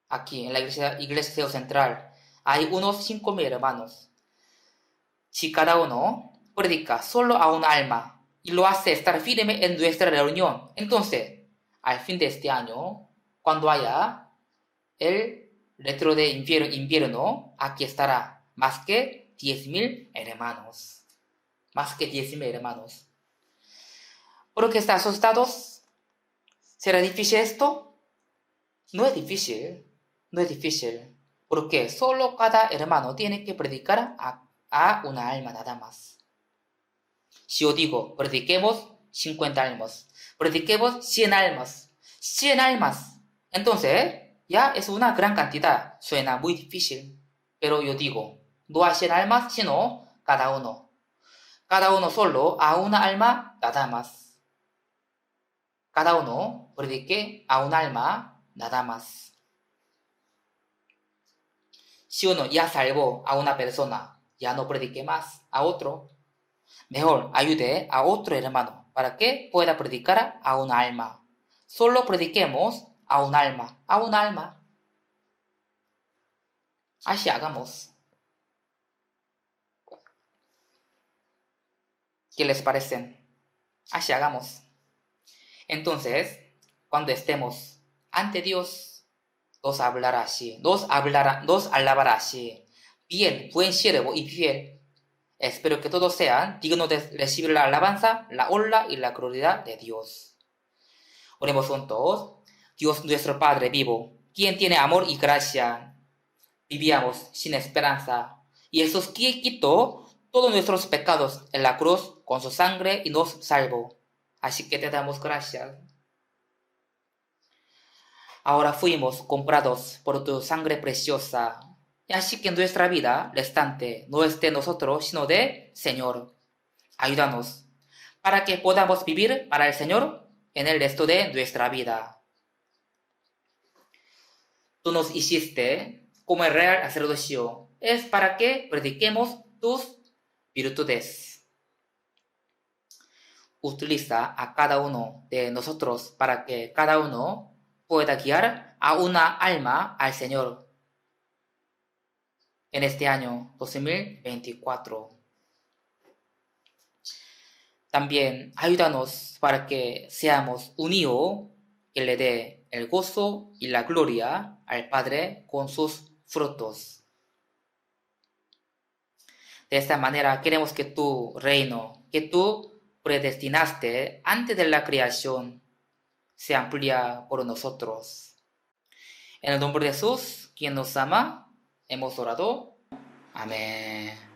Aquí en la iglesia central hay unos 5,000 hermanos. Si cada uno predica solo a un alma y lo hace estar firme en nuestra reunión, entonces, al fin de este año, cuando haya el retro de invierno, aquí estará más que 10,000 hermanos. Más que 10,000 hermanos. ¿Por qué están asustados? ¿Será difícil esto? No es difícil. No es difícil. Porque solo cada hermano tiene que predicar a una alma nada más. Si yo digo, prediquemos 50 almas, prediquemos 100 almas, 100 almas, entonces ya es una gran cantidad. Suena muy difícil. Pero yo digo, no a 100 almas, sino cada uno. Cada uno solo a una alma nada más. Cada uno predique a un alma nada más. Si uno ya salvó a una persona, ya no predique más a otro. Mejor ayude a otro hermano para que pueda predicar a un alma. Solo prediquemos a un alma, a un alma. Así hagamos. ¿Qué les parece? Así hagamos. Entonces, cuando estemos ante Dios, nos hablará así, nos alabará así. Bien, buen siervo y fiel. Espero que todos sean dignos de recibir la alabanza, la honra y la gloria de Dios. Oremos juntos. Dios nuestro Padre vivo, quien tiene amor y gracia. Vivíamos sin esperanza, y Jesús quitó todos nuestros pecados en la cruz con su sangre y nos salvó. Así que te damos gracias. Ahora fuimos comprados por tu sangre preciosa. Y así que nuestra vida restante no es de nosotros, sino de Señor. Ayúdanos para que podamos vivir para el Señor en el resto de nuestra vida. Tú nos hiciste como el real sacerdocio. Es para que prediquemos tus virtudes. Utiliza a cada uno de nosotros para que cada uno pueda guiar a una alma al Señor en este año 2024. También ayúdanos para que seamos unidos, que le dé el gozo y la gloria al Padre con sus frutos. De esta manera queremos que tu reino, que tú predestinaste antes de la creación, se amplía por nosotros. En el nombre de Jesús, quien nos ama, hemos orado. Amén.